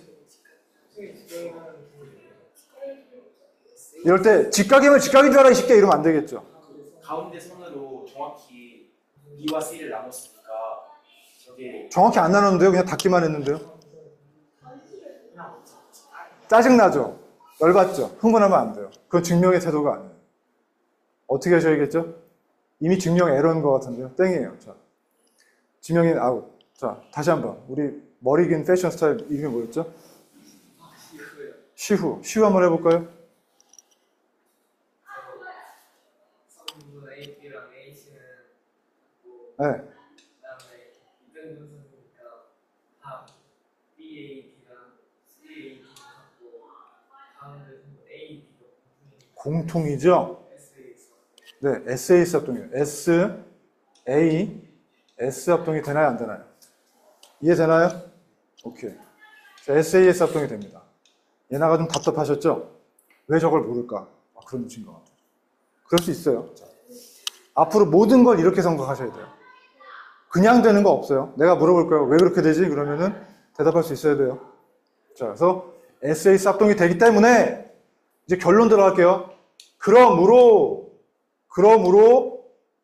이럴 때 직각이면 직각인 줄 알아 쉽게 이러면 안 되겠죠. 가운데 선으로 정확히 B와 C를 나눴으니까 저게 정확히 안 나눴는데요? 그냥 닫기만 했는데요? 짜증나죠? 열받죠? 흥분하면 안 돼요. 그건 증명의 태도가 아니에요. 어떻게 하셔야겠죠? 이미 증명 에러인 것 같은데요? 땡이에요. 자, 증명인 아웃. 자, 다시 한번. 우리 머리 긴 패션 스타일 이름이 뭐였죠? 시후. 시후 한번 해볼까요? 성분 AB랑 AC는 네. 그다음에 이등분선이니까 다 BAD랑 CAD 갖고 가운데 전부 AB가 공통이죠? SAS. 네, SAS 합동이에요. S, A, S 합동이 되나요? 안 되나요? 이해되나요? 오케이. 자, SAS 합동이 됩니다. 얘나가 좀 답답하셨죠? 왜 저걸 모를까? 아, 그런 눈치인 것 같아요. 그럴 수 있어요. 자, 앞으로 모든 걸 이렇게 생각하셔야 돼요. 그냥 되는 거 없어요. 내가 물어볼 거예요. 왜 그렇게 되지? 그러면은 대답할 수 있어야 돼요. 자, 그래서 SAS 합동이 되기 때문에 이제 결론 들어갈게요. 그러므로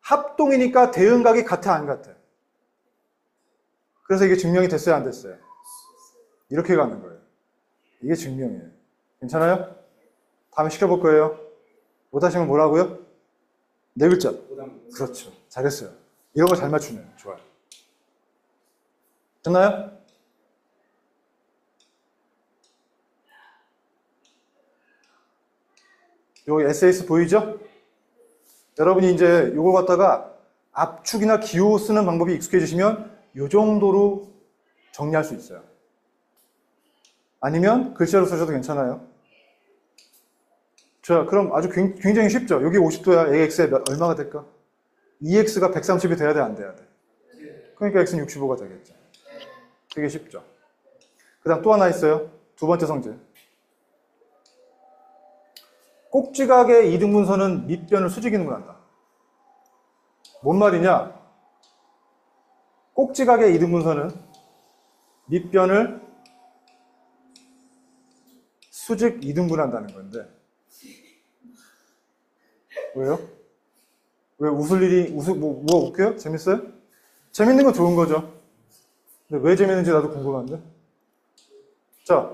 합동이니까 대응각이 같아 안 같아? 그래서 이게 증명이 됐어요 안 됐어요? 이렇게 가는 거예요. 이게 증명이에요. 괜찮아요? 다음에 시켜볼 거예요. 못하시면 뭐라고요? 네 글자. 그렇죠. 잘했어요. 이런 거 잘 맞추네요. 좋아요. 됐나요? 여기 SAS 보이죠? 여러분이 이제 이걸 갖다가 압축이나 기호 쓰는 방법이 익숙해지시면 이 정도로 정리할 수 있어요. 아니면 글자로 쓰셔도 괜찮아요. 자, 그럼 아주 굉장히 쉽죠? 여기 50도야. AX에 얼마가 될까? 2x가 130이 돼야 돼, 안 돼야 돼? 그러니까 x는 65가 되겠죠. 되게 쉽죠. 그 다음 또 하나 있어요. 두 번째 성질. 꼭지각의 이등분선은 밑변을 수직 이등분한다. 뭔 말이냐? 꼭지각의 이등분선은 밑변을 수직 이등분한다는 건데 왜요? 왜 웃을 일이 뭐가 웃겨요? 재밌어요? 재밌는 건 좋은 거죠. 근데 왜 재밌는지 나도 궁금한데. 자,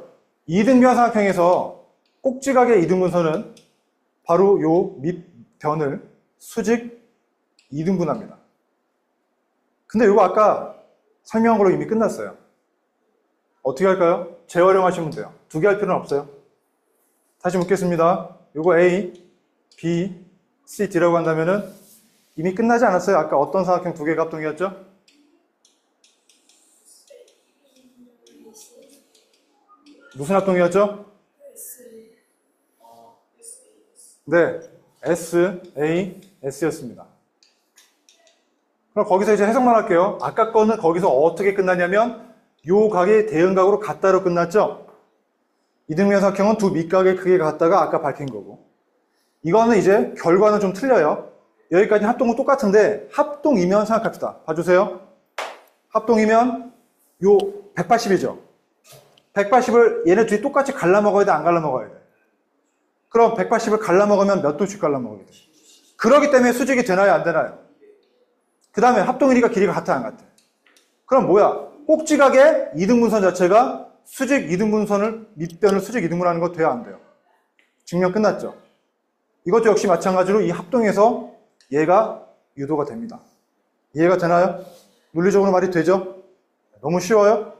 이등변 삼각형에서 꼭지각의 이등분선은 바로 요 밑변을 수직 이등분합니다. 근데 이거 아까 설명한 걸로 이미 끝났어요. 어떻게 할까요? 재활용하시면 돼요. 두 개 할 필요는 없어요. 다시 묻겠습니다. 요거 A, B, C, D라고 한다면은 이미 끝나지 않았어요? 아까 어떤 삼각형 두 개가 합동이었죠? 무슨 합동이었죠? 네, S, A, S였습니다. 그럼 거기서 이제 해석만 할게요. 아까 거는 거기서 어떻게 끝났냐면 요 각이 대응각으로 같다로 끝났죠? 이등변 삼각형은 두 밑각의 크기가 같다가 아까 밝힌 거고, 이거는 이제 결과는 좀 틀려요. 여기까지 합동은 똑같은데 합동이면 생각합시다. 봐주세요. 합동이면 요 180이죠. 180을 얘네 둘이 똑같이 갈라먹어야 돼, 안 갈라먹어야 돼? 그럼 180을 갈라먹으면 몇 도씩 갈라먹어야 돼? 그러기 때문에 수직이 되나요, 안 되나요? 그 다음에 합동 길이가 같아, 안 같아? 그럼 뭐야? 꼭지각의 이등분선 자체가 수직 이등분선을 밑변을 수직 이등분하는 거 돼요, 안 돼요? 증명 끝났죠? 이것도 역시 마찬가지로 이 합동에서 얘가 유도가 됩니다. 이해가 되나요? 논리적으로 말이 되죠? 너무 쉬워요?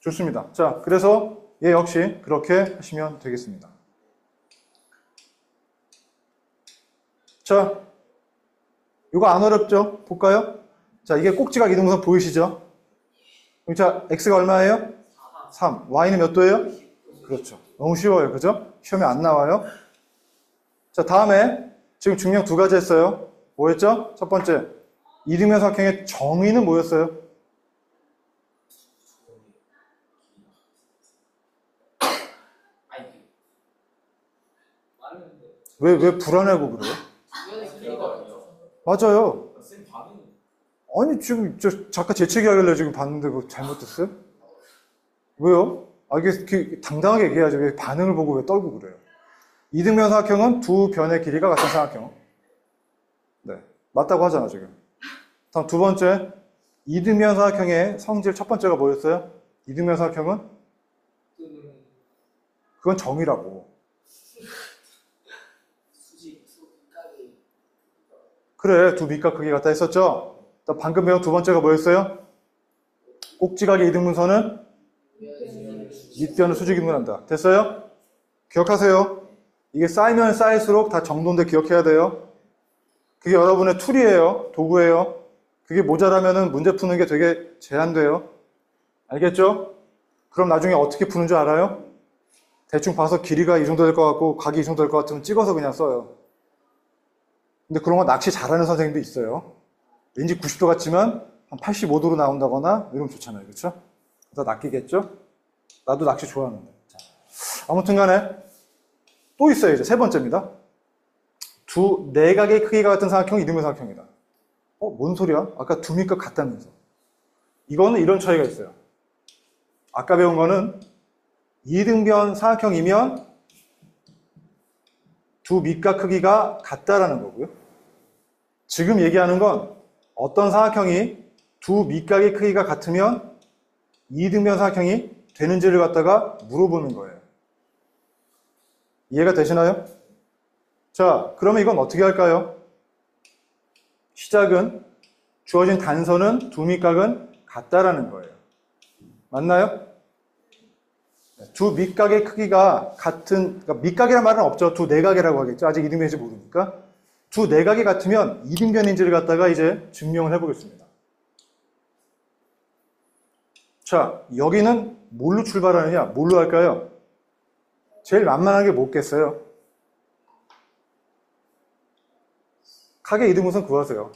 좋습니다. 자, 그래서 얘 역시 그렇게 하시면 되겠습니다. 자, 이거 안 어렵죠? 볼까요? 자, 이게 꼭지각 이등분선 보이시죠? 자, x가 얼마예요? 3. y는 몇 도예요? 그렇죠. 너무 쉬워요. 그죠? 시험에 안 나와요. 자, 다음에 지금 증명 두 가지 했어요. 뭐였죠? 첫 번째, 이등변 삼각형의 정의는 뭐였어요? 왜 불안해하고 그래요? 맞아요. 아니, 지금 저 작가 재채기 하길래 지금 봤는데 뭐 잘못됐어요? 왜요? 아, 이게 당당하게 얘기해야죠. 왜 반응을 보고 왜 떨고 그래요? 이등변 삼각형은 두 변의 길이가 같은 삼각형. 네, 맞다고 하잖아, 지금. 다음 두 번째, 이등변 삼각형의 성질 첫 번째가 뭐였어요? 이등변 삼각형은? 그건 정의라고. 그래, 두 밑각 크기 같다 했었죠? 방금 배운 두 번째가 뭐였어요? 꼭지각의 이등분선은 밑변을 수직 이등분한다. 됐어요? 기억하세요. 이게 쌓이면 쌓일수록 다 정돈돼 기억해야 돼요. 그게 여러분의 툴이에요. 도구예요. 그게 모자라면은 문제 푸는 게 되게 제한돼요. 알겠죠? 그럼 나중에 어떻게 푸는 줄 알아요? 대충 봐서 길이가 이 정도 될 것 같고 각이 이 정도 될 것 같으면 찍어서 그냥 써요. 근데 그런 거 낚시 잘하는 선생님도 있어요. 왠지 90도 같지만 한 85도로 나온다거나 이러면 좋잖아요. 그렇죠? 더 낚이겠죠? 나도 낚시 좋아하는데. 아무튼 간에 또 있어요. 이제 세 번째입니다. 두 내각의 크기가 같은 삼각형은 이등변 삼각형이다. 뭔 소리야? 아까 두 밑각 같다면서. 이거는 이런 차이가 있어요. 아까 배운 거는 이등변 삼각형이면 두 밑각 크기가 같다라는 거고요. 지금 얘기하는 건 어떤 삼각형이 두 밑각의 크기가 같으면 이등변 삼각형이 되는지를 갖다가 물어보는 거예요. 이해가 되시나요? 자, 그러면 이건 어떻게 할까요? 시작은 주어진 단서는 두 밑각은 같다라는 거예요. 맞나요? 두 밑각의 크기가 같은, 그러니까 밑각이란 말은 없죠. 두 내각이라고 하겠죠. 아직 이등변인지 모르니까. 두 내각이 같으면 이등변인지를 갖다가 이제 증명을 해보겠습니다. 자, 여기는 뭘로 출발하느냐? 뭘로 할까요? 제일 만만한 게 뭐겠어요? 각의 이등분선 구하세요.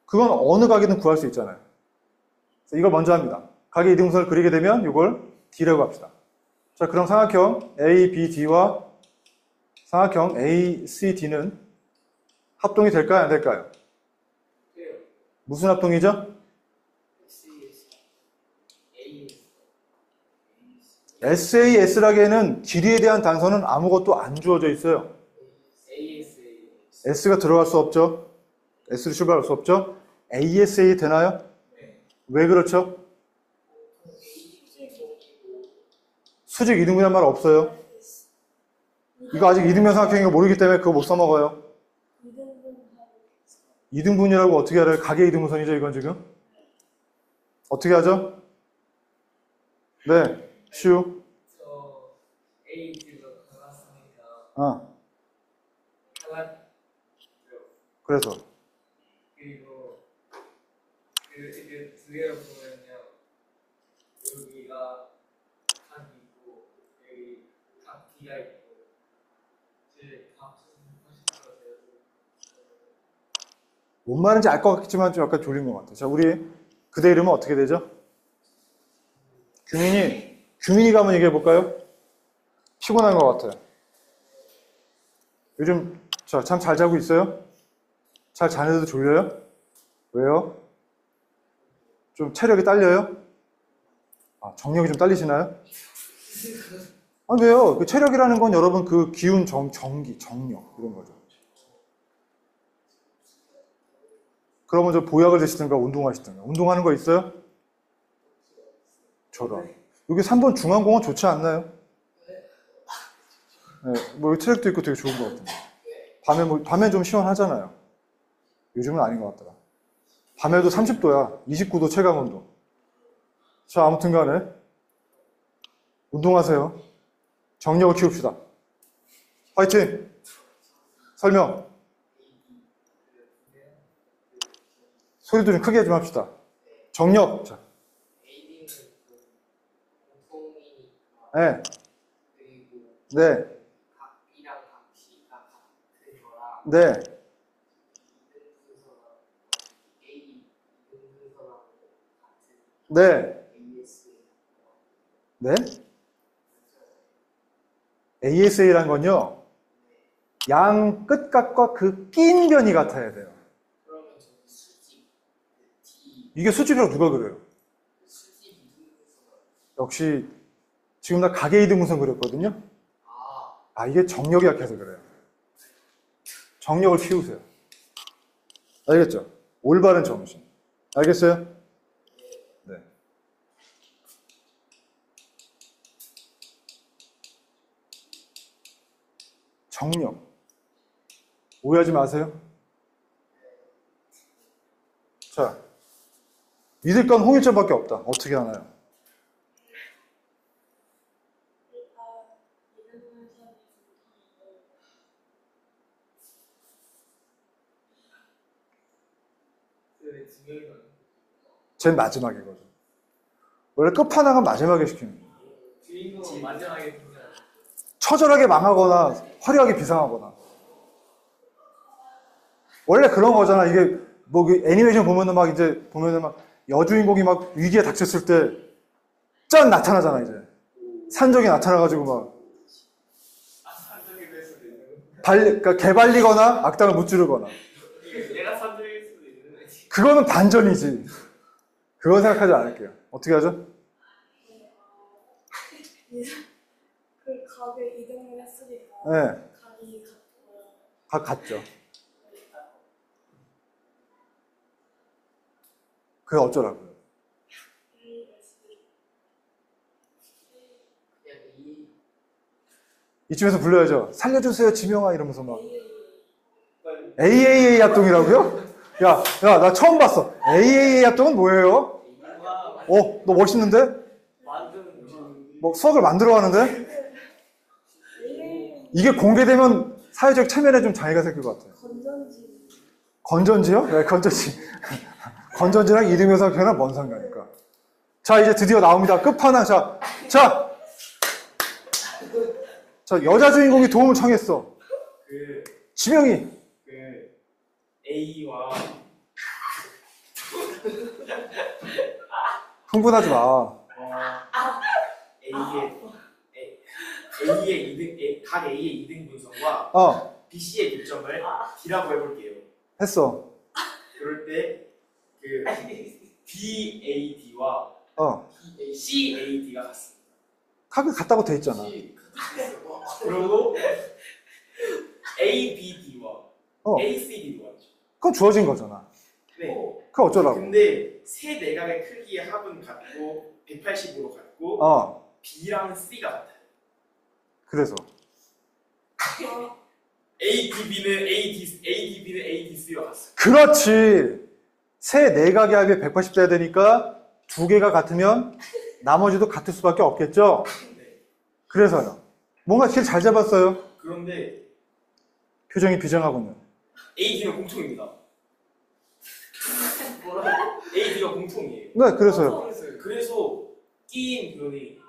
그건 어느 각이든 구할 수 있잖아요. 그래서 이걸 먼저 합니다. 각의 이등분선을 그리게 되면 이걸 D라고 합시다. 자, 그럼 삼각형 ABD와 삼각형 ACD는 합동이 될까요? 안 될까요? 그래요. 무슨 합동이죠? SAS라기에는 길이에 대한 단서는 아무것도 안 주어져 있어요. S가 들어갈 수 없죠. S로 출발할 수 없죠. ASA 되나요? 왜 그렇죠? 수직 이등분이란 말 없어요. 이거 아직 이등변 삼각형인 거 모르기 때문에 그거 못 써먹어요. 이등분이라고 어떻게 알아요? 각의 이등분선이죠, 이건 지금? 어떻게 하죠? 네, 슈. 저 A들로 갈랐으니까 아, 갈랐죠. 그래서. 그리고 이게 두 개를 보면요. 여기가 각 있고 여기 각 D가 있고 이제 각 뭔 말인지 알 것 같지만 좀 약간 졸린 것 같아요. 자, 우리 그대 이름은 어떻게 되죠? 규민이가 한번 얘기해 볼까요? 피곤한 것 같아요. 요즘 참 잘 자고 있어요? 잘 자는데도 졸려요? 왜요? 좀 체력이 딸려요? 아, 정력이 좀 딸리시나요? 아, 왜요? 그 체력이라는 건 여러분 그 기운, 정기, 정력 이런 거죠. 그러면 저 보약을 드시든가 운동하시든가. 운동하는 거 있어요? 저런. 여기 3번 중앙공원 좋지 않나요? 네, 뭐 여기 트랙도 있고 되게 좋은 것 같은데. 밤에 좀 시원하잖아요. 요즘은 아닌 것 같더라. 밤에도 30도야. 29도 체감온도. 자, 아무튼 간에 운동하세요. 정력을 키웁시다. 화이팅! 설명. 소리도 좀 크게 좀 합시다. 정력. 자. AD는 공통이니까 네. 그리고 네. 각 B랑 각 C가 같은 거랑 네. 이등분선하고 A 이등분선하고 같은 네. AS 네. ASA라는 건요. 양 끝각과 그 낀 변이 같아야 돼요. 그러면 저는 수직 D 이게 수직이라고 누가 그래요? 수직 이등분선 역시 지금 나 각의 이등분선 그렸거든요. 아, 이게 정력이 약해서 그래요. 정력을 키우세요. 알겠죠? 올바른 정신. 알겠어요? 네. 정력. 오해하지 마세요. 자, 믿을 건 홍일점밖에 없다. 어떻게 하나요? 그 두 명이면 제일 마지막이거든. 원래 끝판왕은 마지막에 시키는 거예요. 주인공은 마지막에 보면 처절하게 망하거나 화려하게 비상하거나. 원래 그런 거잖아. 이게 뭐 그 애니메이션 보면은 막 이제 보면은 막 여주인공이 막 위기에 닥쳤을 때 짠 나타나잖아 이제. 산적이 나타나가지고 막 산적이 될 수도 있는 그러니까 개발리거나 악당을 무찌르거나. 내가 산적일 수도 있는 거지. 그거는 반전이지. 그건 생각하지 않을게요. 어떻게 하죠? 그 각을 이등분 했으니까 네, 각이 같고요. 각 같죠. 그게 어쩌라고요? 그냥 이 이쯤에서 불러야죠. 살려주세요, 지명아 이러면서 막 AAA 합동이라고요? 야, 나 처음 봤어. AAA 합동은 뭐예요? 너 멋있는데? 만드는 뭐 수학을 만들어 가는데? 이게 공개되면 사회적 체면에 좀 장애가 생길 것 같아요. 건전지. 건전지요? 네, 건전지. 건전지랑 이등변삼각형이랑 뭔 상관일까? 자, 이제 드디어 나옵니다. 끝판왕. 자, 여자 주인공이 도움을 청했어. 그 지명이. 흥분하지 마. 각 A의 2등 분선과 BC의 득점을 D라고 해볼게요. 했어. 그럴 때 그 BAD와 어. CAD가 같습니다. 각이 같다고 돼 있잖아. 그리고 ABD와 어. ACD도 같죠. 그건 주어진 거잖아. 네. 그거 어쩌라고. 근데 세 내각의 크기의 합은 같고 180으로 같고 B랑 C가 같아요. 그래서 ADB는 ADC와 같습니다. 그렇지. 세 내각의 합이 180 돼야 되니까 두 개가 같으면 나머지도 같을 수밖에 없겠죠. 네. 그래서요. 뭔가 길 잘 잡았어요. 그런데 표정이 비장하군요. AD는 공통입니다. AD가 공통이에요. 네, 그래서요. 그래서 끼인 변이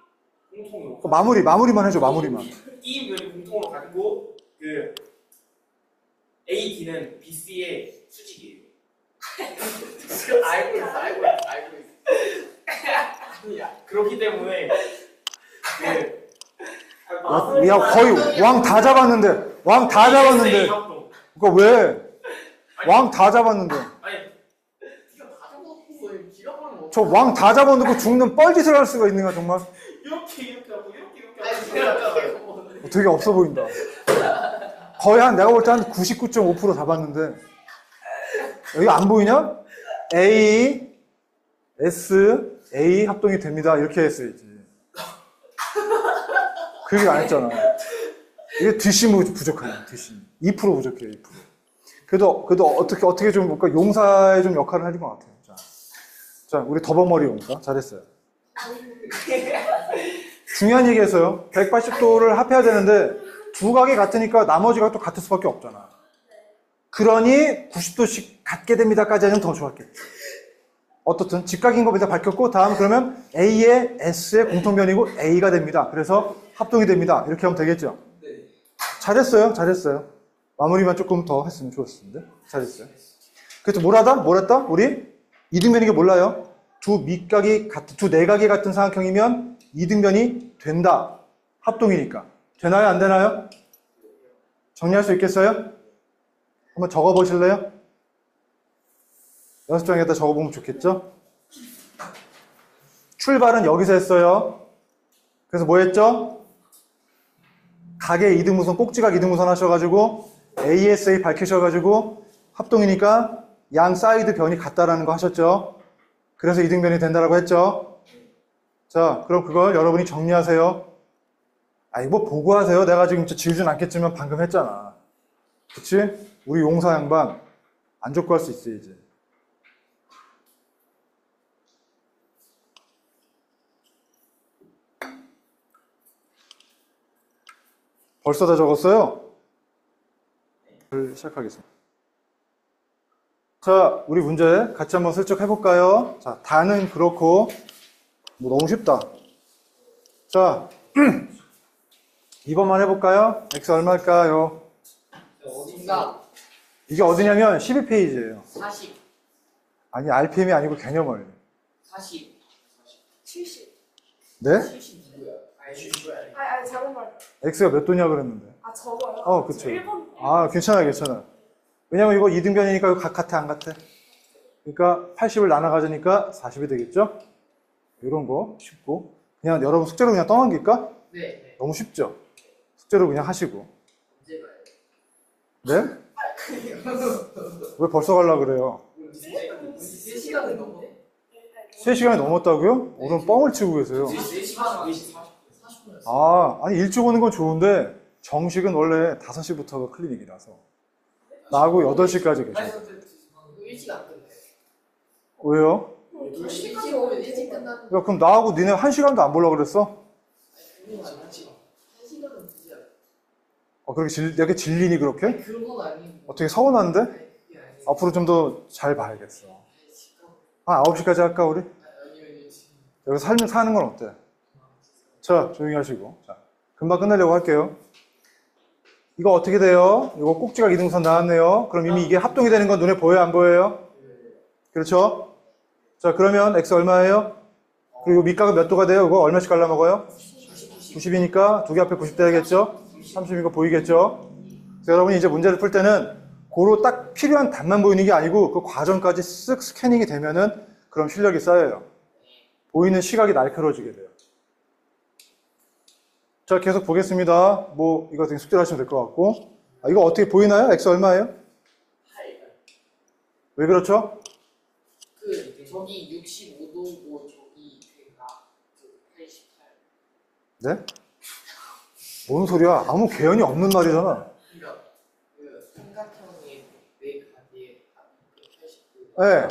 공통으로 마무리만 해줘, 마무리만. 끼인 변이 공통으로 갖고 그 AD는 BC의 수직이에요. 알고 있어. 그렇기 때문에 야, 거의 왕 다 잡았는데. 왕 다 잡았는데. 합동. 그거 왜? 왕 다 잡았는데. 아니 네가 다 잡았어. 기가 막히면 저 왕 다 잡아놓고 죽는 뻘짓을 할 수가 있는가, 정말. 이렇게 하고 이렇게 하고 되게 없어 보인다. 거의 내가 볼 때 한 99.5% 잡았는데. 여기 안 보이냐? A, S, A 합동이 됩니다. 이렇게 했어야지. 그 얘기 안 했잖아. 이게 뒷심이 부족하네, 뒷심. 2% 부족해요, 2%. 그래도 어떻게 좀 뭔가 용사의 좀 역할을 해준 것 같아요. 자, 우리 더벅머리 용사. 잘했어요. 중요한 얘기 했어요. 180도를 합해야 되는데 두 각이 같으니까 나머지가 또 같을 수밖에 없잖아. 그러니 90도씩 같게 됩니다까지 하면 더 좋았겠지. 어떻든 직각인 거 일단 밝혔고 다음 그러면 A의 S의 공통변이고 A가 됩니다. 그래서 합동이 됩니다. 이렇게 하면 되겠죠. 네. 잘했어요. 마무리만 조금 더 했으면 좋았을 텐데. 잘했어요. 그래서 뭐랬다? 우리 이등변인 게 몰라요. 두 내각이 같은 삼각형이면 이등변이 된다. 합동이니까. 되나요? 안 되나요? 정리할 수 있겠어요? 한번 적어보실래요? 연습장에다 적어보면 좋겠죠? 출발은 여기서 했어요. 그래서 뭐 했죠? 각의 이등분선, 꼭지각 이등분선 하셔가지고 ASA 밝히셔가지고 합동이니까 양 사이드 변이 같다라는 거 하셨죠? 그래서 이등변이 된다라고 했죠? 자, 그럼 그걸 여러분이 정리하세요. 아니, 뭐 보고 하세요. 내가 지금 지우진 않겠지만 방금 했잖아. 그치? 우리 용사 양반 안 좋고 할 수 있어야지. 벌써 다 적었어요? 시작하겠습니다. 자, 우리 문제 같이 한번 슬쩍 해볼까요? 자, 다는 그렇고 뭐 너무 쉽다. 자, 2번만 해볼까요? X 얼마일까요? 어딘가 이게 어디냐면 12페이지예요. 40, 아니, RPM이 아니고 개념을. 40, 70. 네? 70 누구야? 아니, 잘못 말. X가 몇 도냐 그랬는데. 저거요? 그쵸. 1번. 아, 괜찮아요. 왜냐면 이거 이등변이니까 이거 같아, 안 같아? 그러니까 80을 나눠가자니까 40이 되겠죠? 이런 거 쉽고. 그냥 여러분 숙제로 그냥 떠넘길까? 네. 너무 쉽죠? 숙제로 그냥 하시고. 언제 가요? 네? 왜 벌써 가려고 그래요? 3시간은 넘었네. 3시간이 넘었다고요? 오늘 뻥을 치고 계세요. 4시간 40분이었어. 아니 일찍 오는 건 좋은데 정식은 원래 5시부터가 클리닉이라서 나하고 8시까지 계셔. 일찍 안 끝내. 왜요? 2시까지 오면 일찍 끝나는 야, 그럼 나하고 니네 1시간도 안 보려고 그랬어? 아니, 1시간은 늦지 않아. 그렇게 이렇게 질리니 그렇게? 그런 건 아니고. 어떻게 서운한데? 그게 아니고. 앞으로 좀 더 잘 봐야겠어. 한 9시까지 할까 우리? 아니면 지금. 여기서 사는 건 어때? 자, 조용히 하시고. 자, 금방 끝내려고 할게요. 이거 어떻게 돼요? 이거 꼭지각 이등선 나왔네요. 그럼 이미 이게 합동이 되는 건 눈에 보여요? 안 보여요? 그렇죠? 자, 그러면 X 얼마예요? 그리고 밑각은 몇 도가 돼요? 이거 얼마씩 갈라먹어요? 90이니까 두 개 앞에 90 돼야겠죠? 30인 거 보이겠죠? 그래서 여러분이 이제 문제를 풀 때는 고로 딱 필요한 답만 보이는 게 아니고 그 과정까지 쓱 스캐닝이 되면은 그럼 실력이 쌓여요. 보이는 시각이 날카로워지게 돼요. 자, 계속 보겠습니다. 뭐 이거 되게 숙제를 하시면 될 것 같고. 아, 이거 어떻게 보이나요? X 얼마예요? 8. 왜 그렇죠? 그 저기 65도고 저기 걔가 88. 네? 뭔 소리야? 아무 개연이 없는 말이잖아. 그러니까 그 삼각형의 외각의 80도. 네.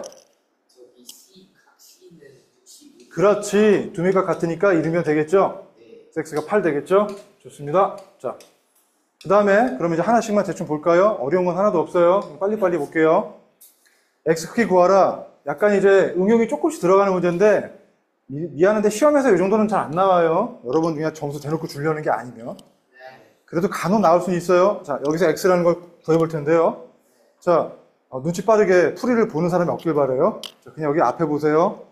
저기 각 C는 65도. 그렇지. 두 미각 같으니까 이르면 되겠죠? 네. X가 8 되겠죠? 좋습니다. 자, 그 다음에 그럼 이제 하나씩만 대충 볼까요? 어려운 건 하나도 없어요. 빨리빨리 볼게요. X 크기 구하라. 약간 이제 응용이 조금씩 들어가는 문제인데 미안한데 시험에서 이 정도는 잘 안 나와요. 여러분 그냥 점수 대놓고 주려는 게 아니면. 네. 그래도 간혹 나올 수는 있어요. 자, 여기서 X라는 걸 구해볼 텐데요. 자, 눈치 빠르게 풀이를 보는 사람이 없길 바라요. 자, 그냥 여기 앞에 보세요.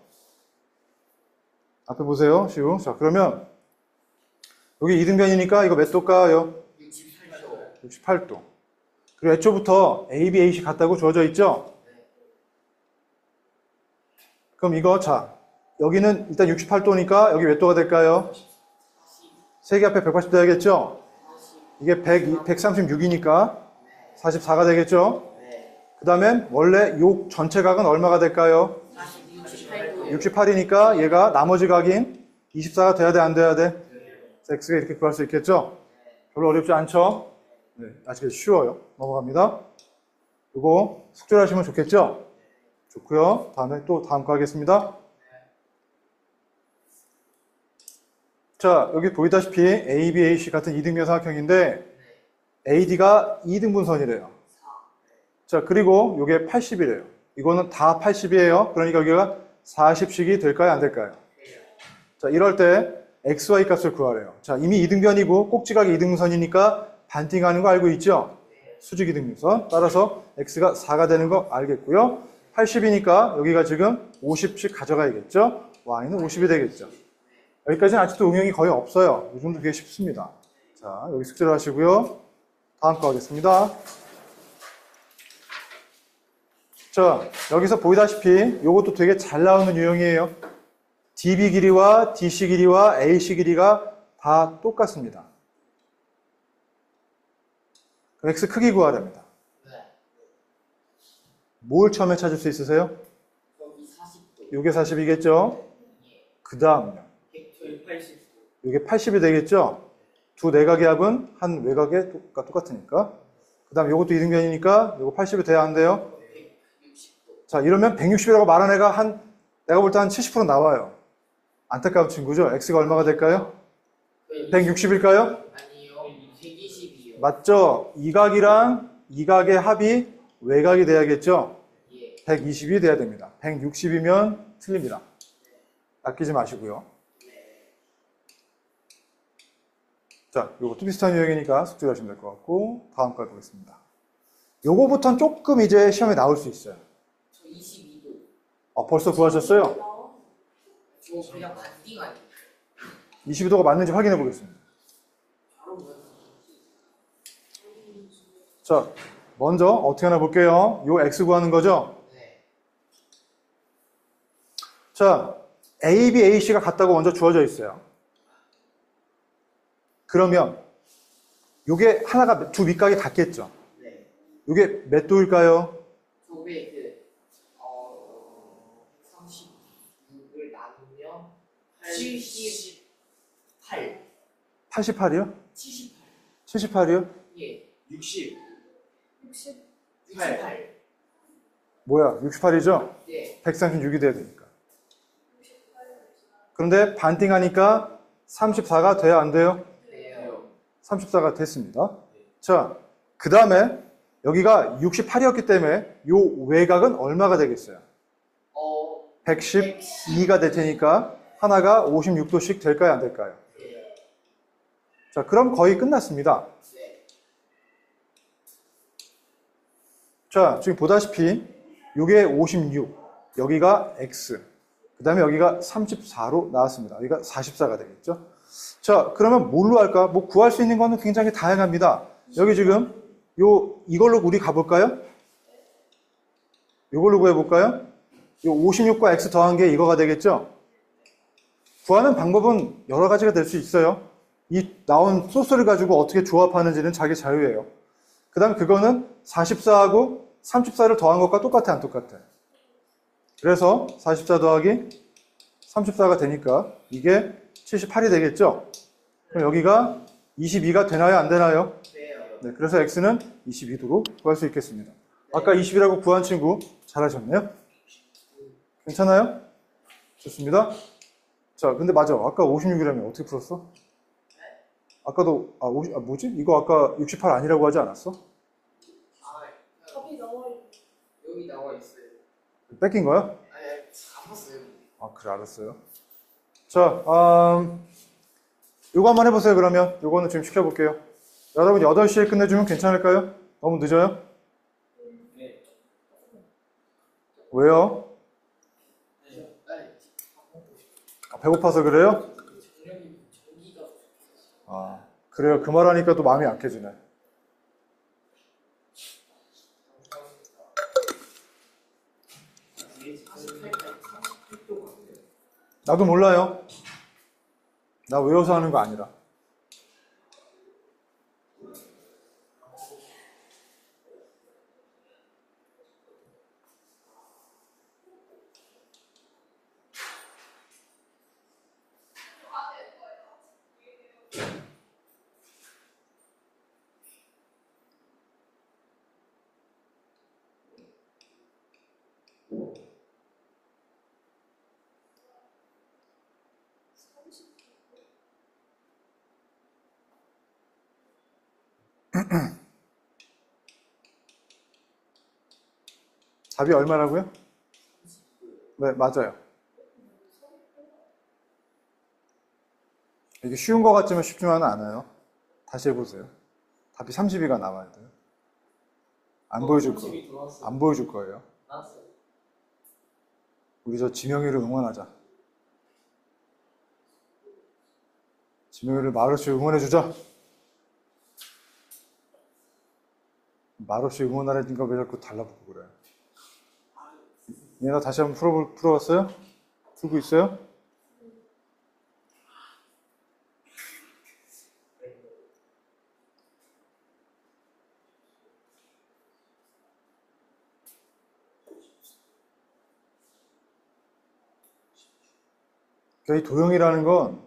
앞에 보세요. 시우. 자, 그러면 여기 이등변이니까 이거 몇 도일까요? 68도. 68도. 그리고 애초부터 A, B, A씩 같다고 주어져 있죠? 그럼 이거, 자, 여기는 일단 68도니까 여기 몇 도가 될까요? 3개 앞에 180 돼야겠죠? 이게 136이니까 44가 되겠죠? 그 다음엔 원래 요 전체 각은 얼마가 될까요? 68도. 68이니까 얘가 나머지 각인 24가 돼야 돼, 안 돼야 돼? X가 이렇게 구할 수 있겠죠? 별로 어렵지 않죠? 네, 아직 쉬워요. 넘어갑니다. 이거 숙제를 하시면 좋겠죠? 좋고요. 다음에 또 다음 거 하겠습니다. 자, 여기 보이다시피 A, B, A, C 같은 이등변 삼각형인데 AD가 2등분선이래요. 자, 그리고 이게 80이래요. 이거는 다 80이에요. 그러니까 여기가 40씩이 될까요? 안 될까요? 자, 이럴 때 XY 값을 구하래요. 자, 이미 2등변이고 꼭지각이 2등분선이니까 반띵하는 거 알고 있죠? 수직 2등분선. 따라서 X가 4가 되는 거 알겠고요. 80이니까 여기가 지금 50씩 가져가야겠죠? Y는 50이 되겠죠. 여기까지는 아직도 응용이 거의 없어요. 이 정도 되게 쉽습니다. 자, 여기 숙제를 하시고요. 다음 거 하겠습니다. 자, 여기서 보이다시피 이것도 되게 잘 나오는 유형이에요. DB 길이와 DC 길이와 AC 길이가 다 똑같습니다. X 크기 구하랍니다. 뭘 처음에 찾을 수 있으세요? 여기 40도. 이게 40이겠죠? 그 다음요. 저기 80도. 이게 80이 되겠죠? 두 내각의 합은 한 외곽의 똑같으니까. 그 다음 이것도 이등변이니까 이거 80이 돼야 안 돼요? 160도. 자, 이러면 160이라고 말한 애가 내가 볼 때 한 70% 나와요. 안타까운 친구죠? X가 얼마가 될까요? 160일까요? 아니요. 120이요. 맞죠? 이 각이랑 이 각의 합이 외곽이 돼야겠죠? 예. 120이 돼야 됩니다. 160이면 틀립니다. 아끼지 마시고요. 자, 이것도 비슷한 유형이니까 숙제를 하시면 될 것 같고 다음 거 보겠습니다. 요거부터는 조금 이제 시험에 나올 수 있어요. 저 22도. 벌써 구하셨어요? 저 그냥 반띵 아니에요. 22도가 맞는지 확인해 보겠습니다. 바로 뭐야? 자, 먼저 어떻게 하나 볼게요. 요 X 구하는 거죠? 네. 자, A, B, A, C가 같다고 먼저 주어져 있어요. 그러면 요게 하나가 두 밑각이 같겠죠? 네. 요게 몇 도일까요? 저게 136을 나누면 78. 88이요? 78. 78이요? 예. 60. 68. 뭐야, 68이죠? 네. 136이 돼야 되니까. 그런데 반띵하니까 34가 돼야 안 돼요? 네요. 34가 됐습니다. 자, 그 다음에 여기가 68이었기 때문에 요 외곽은 얼마가 되겠어요? 112가 될 테니까 하나가 56도씩 될까요? 안 될까요? 네. 자, 그럼 거의 끝났습니다. 네. 자, 지금 보다시피 요게 56, 여기가 X, 그 그 다음에 여기가 34로 나왔습니다. 여기가 44가 되겠죠. 자, 그러면 뭘로 할까? 뭐 구할 수 있는 거는 굉장히 다양합니다. 여기 지금 이걸로 우리 가볼까요? 이걸로 구해볼까요? 이 56과 x 더한 게 이거가 되겠죠? 구하는 방법은 여러 가지가 될 수 있어요. 이 나온 소스를 가지고 어떻게 조합하는지는 자기 자유예요. 그 다음에 그거는 44하고 34를 더한 것과 똑같아, 안 똑같아? 그래서 44 더하기 34가 되니까 이게 78이 되겠죠? 그럼 여기가 22가 되나요, 안 되나요? 네, 그래서 x는 22도로 구할 수 있겠습니다. 아까 20이라고 구한 친구 잘하셨네요. 괜찮아요? 좋습니다. 자, 근데 맞아. 아까 56이라면 어떻게 풀었어? 아까도, 뭐지? 이거 아까 68 아니라고 하지 않았어? 답이 나와 있는. 여기 나와 있어요. 뺏긴 거야? 아니, 안 봤어요. 아, 그래, 알았어요. 자, 요거 한번 해보세요, 그러면. 요거는 지금 시켜볼게요. 여러분, 8시에 끝내주면 괜찮을까요? 너무 늦어요? 네. 왜요? 네. 아니, 밥 먹고 싶어요. 배고파서 그래요? 저녁이 저기가 아, 그래요. 그 말 하니까 또 마음이 약해지네. 나도 몰라요. 나 외워서 하는 거 아니라. 답이 얼마라고요? 네, 맞아요. 이게 쉬운 것 같지만 쉽지만은 않아요. 다시 해보세요. 답이 32가 나와야 돼요. 안 보여줄 거예요. 안 보여줄 거예요. 나왔어요. 우리 저 지명이를 응원하자. 지명이를 말없이 응원해주자. 말없이 응원하라니까 왜 자꾸 달라붙고 그래. 얘나 다시 한번 풀어봤어요? 풀고 있어요? 그러니까 이 도형이라는 건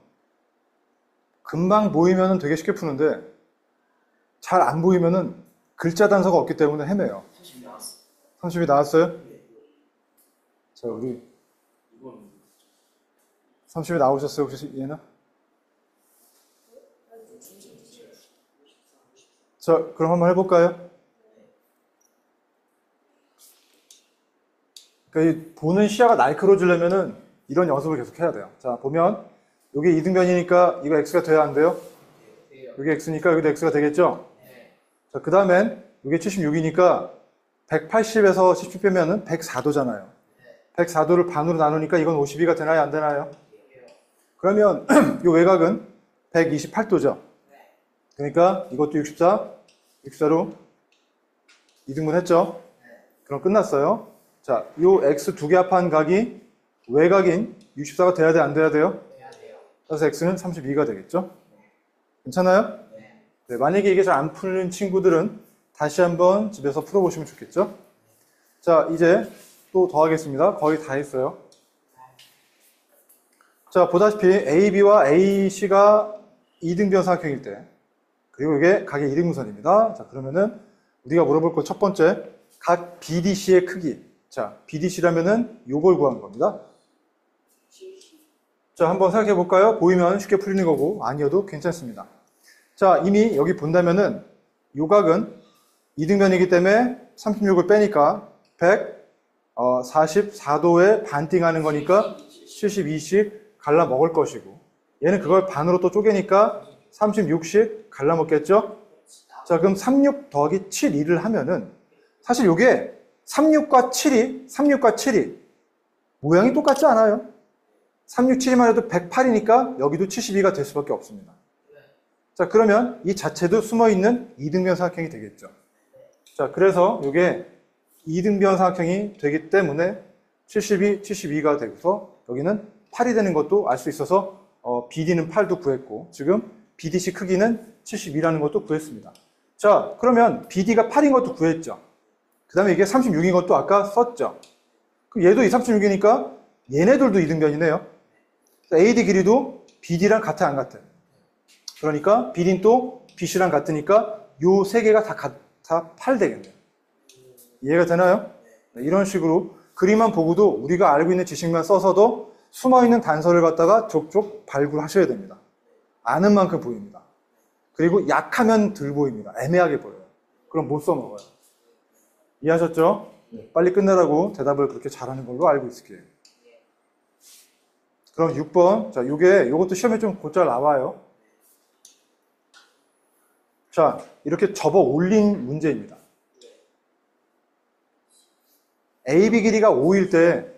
금방 보이면 되게 쉽게 푸는데 잘 안 보이면은 글자 단서가 없기 때문에 헤매요. 30 나왔어. 30이 나왔어요? 네. 자, 우리 이건 30이 나오셨어요, 혹시 얘나? 자, 그럼 한번 해볼까요? 그러니까 이 보는 시야가 날카로워지려면은 이런 연습을 계속 해야 돼요. 자, 보면 이게 이등변이니까 이거 x가 돼야 안 돼요? 돼요. 이게 x니까 여기도 x가 되겠죠? 네. 자, 그 다음엔 이게 76이니까 180에서 17 빼면은 104도잖아요. 104도를 반으로 나누니까 이건 52가 되나요, 안 되나요? 돼요. 그러면 이 외곽은 128도죠. 그러니까 이것도 64로 2등분 했죠. 그럼 끝났어요. 자, 이 x 두 개 합한 각이 외곽인 64가 돼야 돼, 안 돼야 돼요? 돼야 돼요. 그래서 x는 32가 되겠죠. 괜찮아요? 네, 만약에 이게 잘 안 풀린 친구들은 다시 한번 집에서 풀어보시면 좋겠죠. 자, 이제 또 더하겠습니다. 거의 다 했어요. 자, 보다시피 AB와 AC가 2등변 삼각형일 때, 그리고 이게 각의 2등분선입니다. 자, 그러면은 우리가 물어볼 거 첫 번째, 각 BDC의 크기. 자, BDC라면은 요걸 구하는 겁니다. 자, 한번 생각해 볼까요? 보이면 쉽게 풀리는 거고, 아니어도 괜찮습니다. 자, 이미 여기 본다면은 요 각은 2등변이기 때문에 36을 빼니까 144도에 반띵하는 거니까 72씩 갈라 먹을 것이고, 얘는 그걸 반으로 또 쪼개니까 36씩 갈라 먹겠죠? 자, 그럼 36 더하기 7, 2를 하면은 사실 요게 36과 7이 모양이 똑같지 않아요? 367만 해도 108이니까 여기도 72가 될 수밖에 없습니다. 자, 그러면 이 자체도 숨어있는 이등변 삼각형이 되겠죠. 자, 그래서 이게 이등변 삼각형이 되기 때문에 72, 72가 되고서 여기는 8이 되는 것도 알 수 있어서 BD는 8도 구했고 지금 BDC 크기는 72라는 것도 구했습니다. 자, 그러면 BD가 8인 것도 구했죠. 그 다음에 이게 36인 것도 아까 썼죠. 그럼 얘도 36이니까 얘네들도 이등변이네요. AD 길이도 BD랑 같아 안 같아요? 그러니까 BD는 또 BC랑 같으니까 요 세 개가 다 8 되겠네요. 이해가 되나요? 네, 이런 식으로 그림만 보고도 우리가 알고 있는 지식만 써서도 숨어있는 단서를 갖다가 족족 발굴하셔야 됩니다. 아는 만큼 보입니다. 그리고 약하면 덜 보입니다. 애매하게 보여요. 그럼 못 써먹어요. 이해하셨죠? 네, 빨리 끝내라고 대답을 그렇게 잘하는 걸로 알고 있을게요. 그럼 6번. 자, 요것도 시험에 좀 곧잘 나와요. 자, 이렇게 접어 올린 문제입니다. AB 길이가 5일 때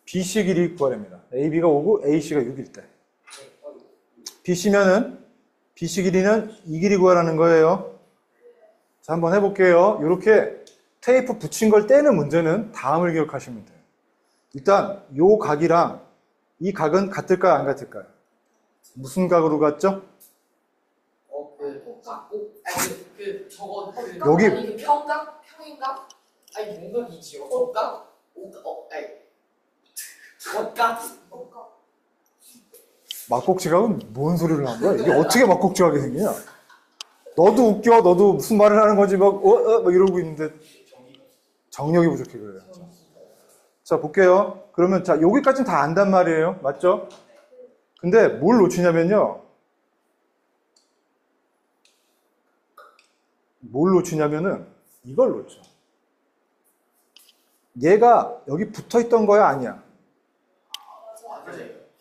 BC 길이 구하랍니다. AB가 5고 AC가 6일 때. BC 길이는 이 길이 구하라는 거예요. 자, 한번 해볼게요. 이렇게 테이프 붙인 걸 떼는 문제는 다음을 기억하시면 돼요. 일단 요 각이랑 이 각은 같을까요? 안 같을까요? 무슨 각으로 같죠? 저거 여기- 아니 그 평각? 평인각? 아니 뭔각이지요? 억각? 아니 억각? 막곡지각은 뭔 소리를 한 거야? 이게 어떻게 막곡지각이 생기냐? 너도 웃겨, 너도 무슨 말을 하는 건지 막 이러고 있는데 정력이 부족해 그래요. 자, 볼게요. 그러면 자, 여기까지는 다 안단 말이에요. 맞죠? 근데 뭘 놓치냐면요. 뭘 놓치냐면은 이걸 놓쳐. 얘가 여기 붙어 있던 거야, 아니야?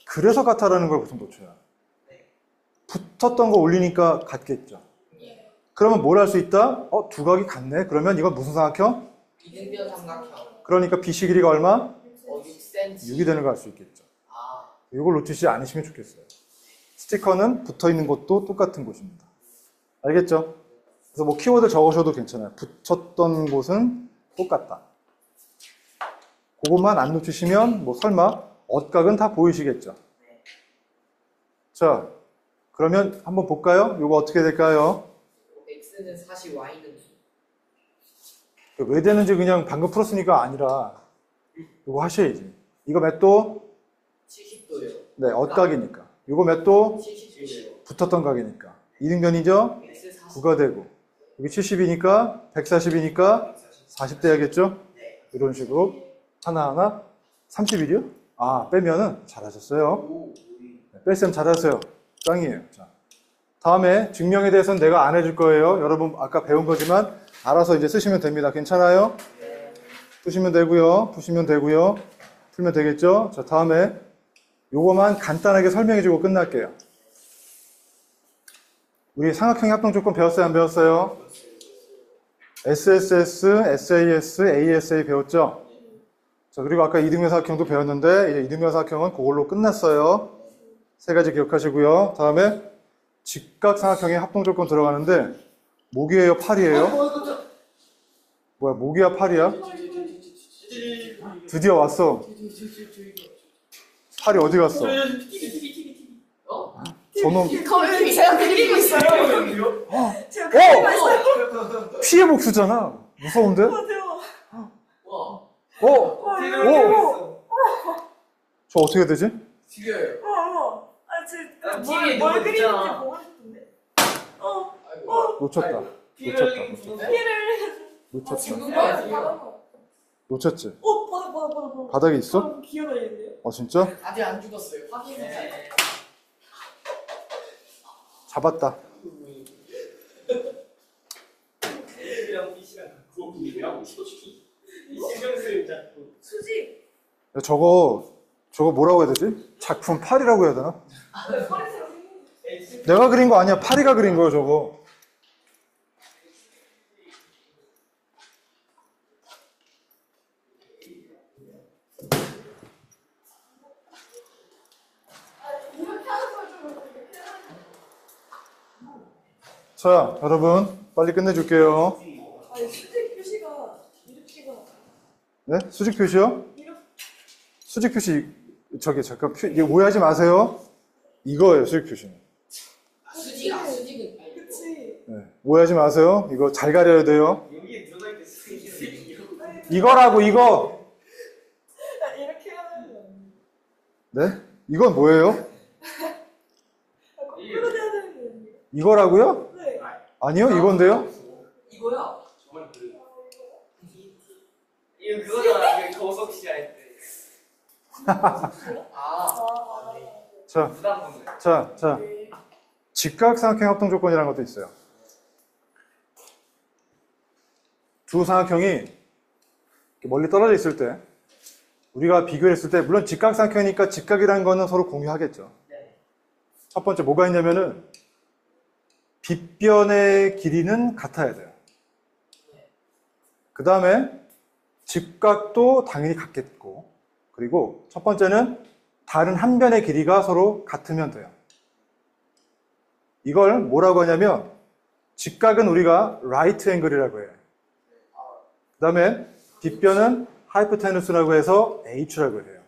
그래서 같아라는 걸 무슨 놓쳐요. 붙었던 거 올리니까 같겠죠. 그러면 뭘 할 수 있다? 두 각이 같네. 그러면 이건 무슨 삼각형? 이등변 삼각형. 그러니까 BC 길이가 얼마? 6cm. 6이 되는 거 알 수 있겠죠. 아, 이걸 놓치지 않으시면 좋겠어요. 스티커는 붙어 있는 곳도 똑같은 곳입니다. 알겠죠? 그래서 뭐 키워드 적으셔도 괜찮아요. 붙였던 곳은 똑같다. 그것만 안 놓치시면 뭐 설마 엇각은 다 보이시겠죠. 자, 그러면 한번 볼까요? 이거 어떻게 될까요? x는 40, y는 2. 왜 되는지 그냥 방금 풀었으니까 아니라 이거 하셔야지. 이거 몇 도? 70도요. 네, 엇각이니까. 이거 몇 도? 70도요. 붙었던 각이니까. 이등변이죠? x 40. 9가 되고. 여기 70이니까 140이니까 40 돼야겠죠? 이런 식으로 하나하나 31이요? 아, 빼면은 잘하셨어요. 네, 뺄셈 잘하세요. 짱이에요. 자, 다음에 증명에 대해서는 내가 안 해줄 거예요. 여러분 아까 배운 거지만 알아서 이제 쓰시면 됩니다. 괜찮아요? 푸시면 되고요. 푸시면 되고요. 풀면 되겠죠? 자, 다음에 요거만 간단하게 설명해주고 끝날게요. 우리 삼각형의 합동조건 배웠어요? 안 배웠어요? SSS, SAS, ASA 배웠죠? 자, 그리고 아까 이등변 삼각형도 배웠는데 이제 이등변 삼각형은 그걸로 끝났어요. 세 가지 기억하시고요. 다음에 직각 삼각형의 합동조건 들어가는데 목이에요? 팔이에요? 뭐야, 목이야? 팔이야? 드디어 왔어. 팔이 어디 갔어? 저놈 거기 제가 그리고 있어요. 제가 그리고 있어요. 피해 복수잖아. 무서운데? 와, 저 어떻게 되지? 지겨요. 뭘 너무 그리는지 있잖아. 보고 싶은데. 놓쳤다. 피를 놓쳤다. 흘리고 죽는데? 놓쳤다. 죽는 거 아니에요? 놓쳤지? 바닥. 바닥에 있어? 기어다니는데요? 진짜? 아직 안 죽었어요. 확인해. 잡았다. 이랑 이시랑 구호이랑 소주기 신경 쓰임 자꾸. 수직. 야, 저거 뭐라고 해야 되지? 작품 8이라고 해야 되나? 내가 그린 거 아니야. 파리가 그린 거야, 저거. 자, 여러분 빨리 끝내줄게요. 아니 수직 표시가 이렇게가 네? 수직 표시요? 이렇게 수직 표시 저기 잠깐 이거 오해하지 마세요. 이거예요, 수직 표시는. 수직은 그치. 네. 오해하지 마세요. 이거 잘 가려야 돼요. 여기에 들어가 있겠어. 이거라고 이거. 아, 이렇게 하는 거 네? 이건 뭐예요? 아, 거꾸로 돼야 되는 거예요. 이거라고요? 네. 아니요, 이건데요. 이거야. 정말 그 이거 그거잖아. 이거 거석 시할 때. 아, 아, 자, 부담 건데. 자. 네. 직각삼각형 합동 조건이라는 것도 있어요. 두 삼각형이 이렇게 멀리 떨어져 있을 때 우리가 비교했을 때 물론 직각삼각형이니까 직각이라는 거는 서로 공유하겠죠. 네. 첫 번째 뭐가 있냐면은 빗변의 길이는 같아야 돼요. 그 다음에 직각도 당연히 같겠고, 그리고 첫 번째는 다른 한 변의 길이가 서로 같으면 돼요. 이걸 뭐라고 하냐면 직각은 우리가 라이트 앵글이라고 해요. 그 다음에 빗변은 하이포테누스라고 해서 H라고 해요.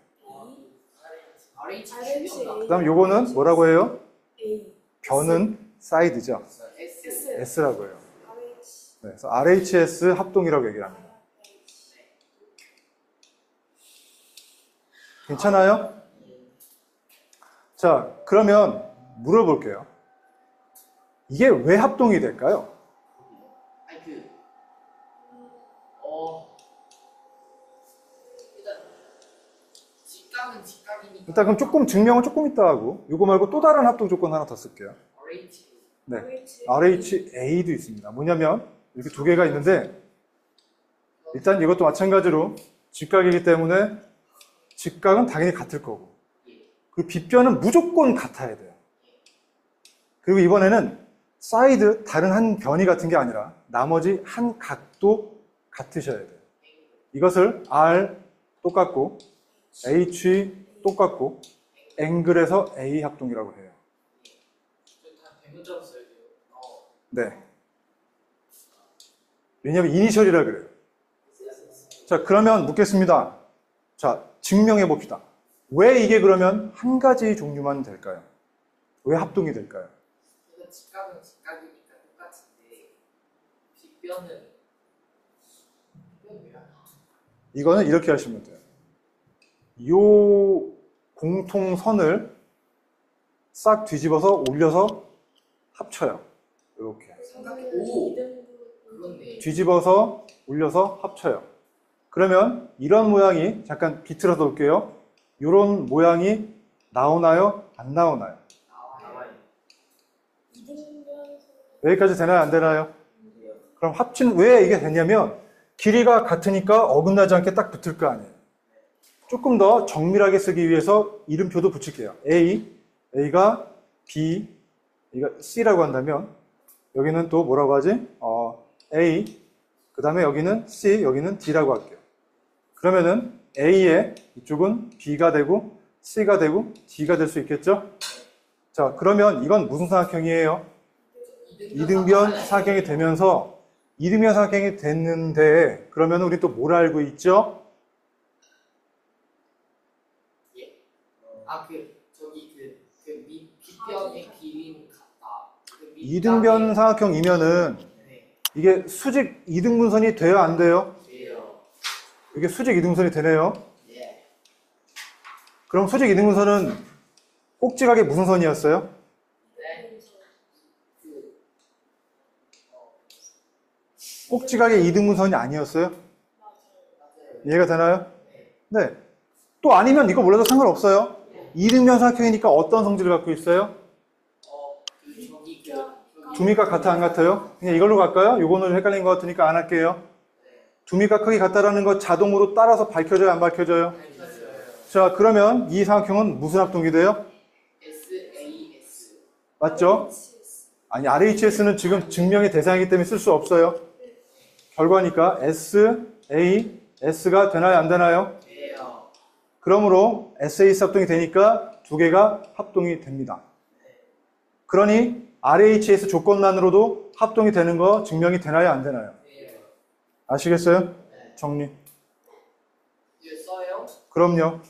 그 다음 요거는 뭐라고 해요? A 변은 사이드죠. S S라고 해요. RH 네, 그래서 RHS 합동이라고 얘기를 합니다. 괜찮아요? 자, 그러면 물어볼게요. 이게 왜 합동이 될까요? 아니 일단 직각은 직각이니까. 일단 그럼 조금 증명은 조금 이따 하고, 이거 말고 또 다른 합동 조건 하나 더 쓸게요. RH. 네, RH RHA도 있습니다. 뭐냐면 이렇게 두 개가 있는데 일단 이것도 마찬가지로 직각이기 때문에 직각은 당연히 같을 거고, 그리고 빗변은 무조건 같아야 돼요. 그리고 이번에는 사이드, 다른 한 변이 같은 게 아니라 나머지 한 각도 같으셔야 돼요. 이것을 R 똑같고 H 똑같고 앵글에서 A 합동이라고 해요. 다 대문자로 써야 돼요. 네. 왜냐하면 이니셜이라 그래요. 자, 그러면 묻겠습니다. 자, 증명해 봅시다. 왜 이게 그러면 한 가지 종류만 될까요? 왜 합동이 될까요? 그러니까 직각은 직각이니까 똑같은데 빗변은 왜 하나? 이거는 이렇게 하시면 돼요. 요 공통선을 싹 뒤집어서 올려서 합쳐요. 이렇게. 오! 그렇네. 뒤집어서 올려서 합쳐요. 그러면 이런 모양이, 잠깐 비틀어서 볼게요. 이런 모양이 나오나요? 안 나오나요? 나와요. 여기까지 되나요? 안 되나요? 그럼 합친 왜 이게 되냐면 길이가 같으니까 어긋나지 않게 딱 붙을 거 아니에요. 조금 더 정밀하게 쓰기 위해서 이름표도 붙일게요. A가 B, A가 C라고 한다면 여기는 또 뭐라고 하지? A, 그 다음에 여기는 C, 여기는 D라고 할게요. 그러면은 A의 이쪽은 B가 되고 C가 되고 D가 될 수 있겠죠? 자, 그러면 이건 무슨 삼각형이에요? 이등변 삼각형이 되면서 이등변 삼각형이 됐는데 그러면 우리 또 뭘 알고 있죠? 빗변의 길이는 같다. 이등변 삼각형이면은 네. 이게 수직 이등분선이 돼요, 안 돼요? 돼요. 이게 수직 이등분선이 되네요. 예. 그럼 수직 이등분선은 꼭지각이 무슨 선이었어요? 네. 꼭지각의 이등분선이 아니었어요? 맞아요. 이해가 되나요? 네. 또 아니면 이거 몰라도 상관없어요. 이등변 삼각형이니까 어떤 성질을 갖고 있어요? 두미각 같아, 안 같아요? 그냥 이걸로 갈까요? 요거는 헷갈린 것 같으니까 안 할게요. 두미각 크기 같다라는 거 자동으로 따라서 밝혀져요, 안 밝혀져요? 자, 그러면 이 삼각형은 무슨 합동이 돼요? SAS. 맞죠? 아니, RHS는 지금 증명의 대상이기 때문에 쓸 수 없어요. 결과니까 S, A, S가 되나요, 안 되나요? 돼요. 그러므로 SAS 합동이 되니까 두 개가 합동이 됩니다. 그러니 RHS 조건만으로도 합동이 되는 거 증명이 되나요? 안 되나요? 네. 아시겠어요? 네. 정리. 이제 써요? 그럼요.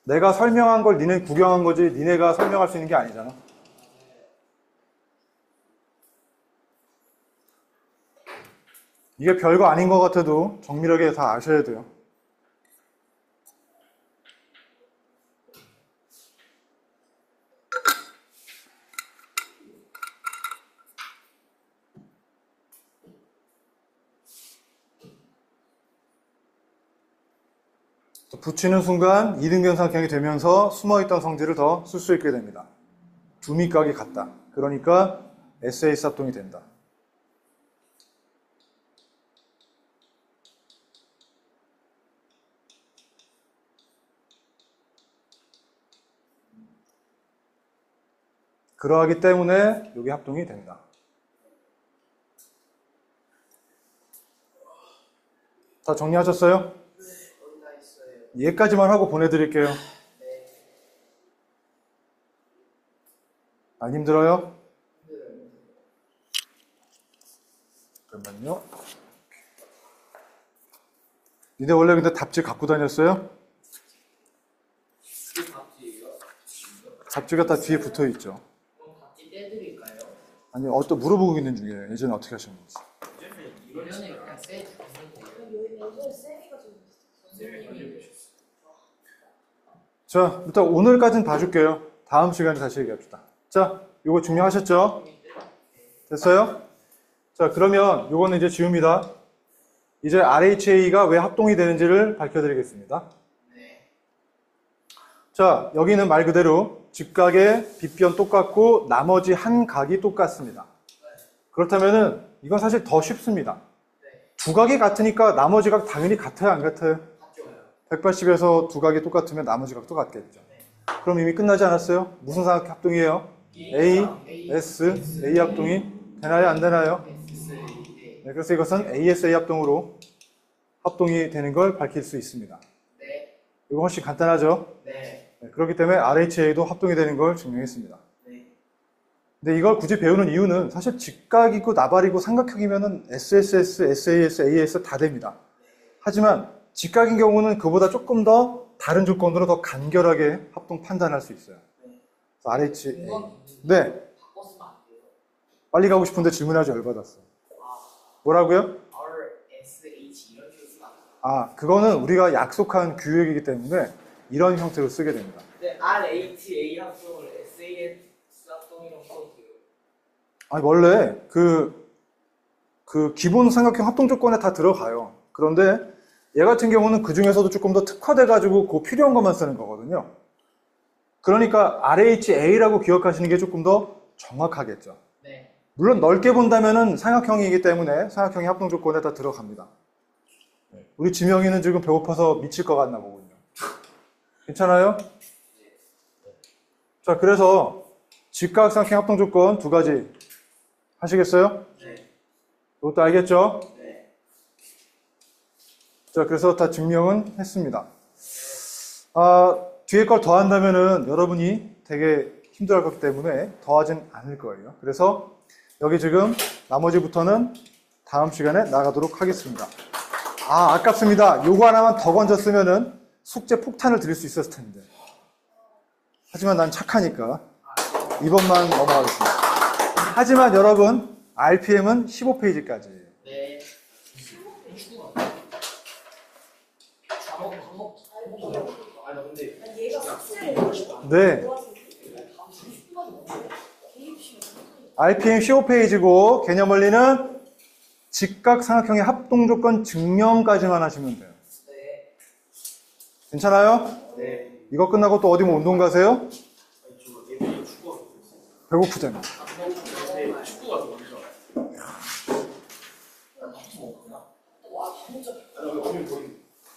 내가 설명한 걸 니네 구경한 거지 니네가 설명할 수 있는 게 아니잖아. 이게 별거 아닌 것 같아도 정밀하게 다 아셔야 돼요. 붙이는 순간 이등변삼각형이 되면서 숨어있던 성질을 더 쓸 수 있게 됩니다. 두미각이 같다. 그러니까 SAS 합동이 된다. 그러하기 때문에 여기 합동이 된다. 다 정리하셨어요? 거의 다 있어요. 얘까지만 하고 보내드릴게요. 네. 안 힘들어요? 힘들어요. 잠깐만요. 니네 원래 근데 답지 갖고 다녔어요? 그 답지예요? 잡지가 다 뒤에 붙어 있죠. 그럼 답지 떼드릴까요? 아니, 어떤 물어보고 있는 중이에요. 예전에 어떻게 하셨는지. 이번에 그냥 떼주면 돼요. 요즘에 쌤이가 좀 선생님이 자, 일단 오늘까지는 봐줄게요. 다음 시간에 다시 얘기합시다. 자, 요거 증명하셨죠? 됐어요? 자, 그러면 요거는 이제 지웁니다. 이제 RHA가 왜 합동이 되는지를 밝혀드리겠습니다. 네. 자, 여기는 말 그대로 직각의 빗변 똑같고 나머지 한 각이 똑같습니다. 그렇다면은 이건 사실 더 쉽습니다. 네. 두 각이 같으니까 나머지 각 당연히 같아요, 안 같아요? 같죠. 180에서 두 각이 똑같으면 나머지 각도 같겠죠. 그럼 이미 끝나지 않았어요? 무슨 삼각형 합동이에요? A, S, A 합동이 되나요, 안 되나요? 네, 그래서 이것은 ASA 합동으로 합동이 되는 걸 밝힐 수 있습니다. 네. 이거 훨씬 간단하죠? 네. 네, 그렇기 때문에 RHA도 합동이 되는 걸 증명했습니다. 네. 근데 이걸 굳이 배우는 이유는 사실 직각이고 나발이고 삼각형이면은 SSS, SAS, AS 다 됩니다. 하지만 직각인 경우는 그보다 조금 더 다른 조건으로 더 간결하게 합동 판단할 수 있어요. 그래서 RHA. 네, 바꿔 쓰면 안 돼요. 빨리 가고 싶은데 질문하지 열받았어. 아, 뭐라고요? R, S, H 이런 식으로 쓰면 안 돼요. 아, 그거는 우리가 약속한 규칙이기 때문에 이런 형태로 쓰게 됩니다. 네, R, H, A 합성을 S, A, S 합성이라고 써도 돼요. 아니, 원래 그 기본 삼각형 합동 조건에 다 들어가요. 그런데 얘 같은 경우는 그 중에서도 조금 더 특화돼가지고 그 필요한 것만 쓰는 거거든요. 그러니까 RHA라고 기억하시는 게 조금 더 정확하겠죠. 네. 물론 넓게 본다면은 삼각형이기 때문에 삼각형이 합동 조건에 다 들어갑니다. 우리 지명이는 지금 배고파서 미칠 것 같나 보군요. 괜찮아요? 자, 그래서 직각 삼각형 합동 조건 두 가지 하시겠어요? 네. 이것도 알겠죠? 네. 자, 그래서 다 증명은 했습니다. 뒤에 걸 더한다면은 여러분이 되게 힘들어 할 거기 때문에 더하진 않을 거예요. 그래서 여기 지금 나머지부터는 다음 시간에 나가도록 하겠습니다. 아깝습니다. 요거 하나만 더 건졌으면은 숙제 폭탄을 드릴 수 있었을 텐데. 하지만 난 착하니까 이번만 넘어가겠습니다. 하지만 여러분, RPM은 15페이지까지예요. 네. 아니 근데 얘가 숙제를 네. RPM 15페이지고 개념 원리는 직각 삼각형의 합동 조건 증명까지만 하시면 돼요. 네. 괜찮아요? 네. 이거 끝나고 또 어디 뭐 운동 가세요? 아니 저 예비 축구하고 있어요. 배고프잖아. 아,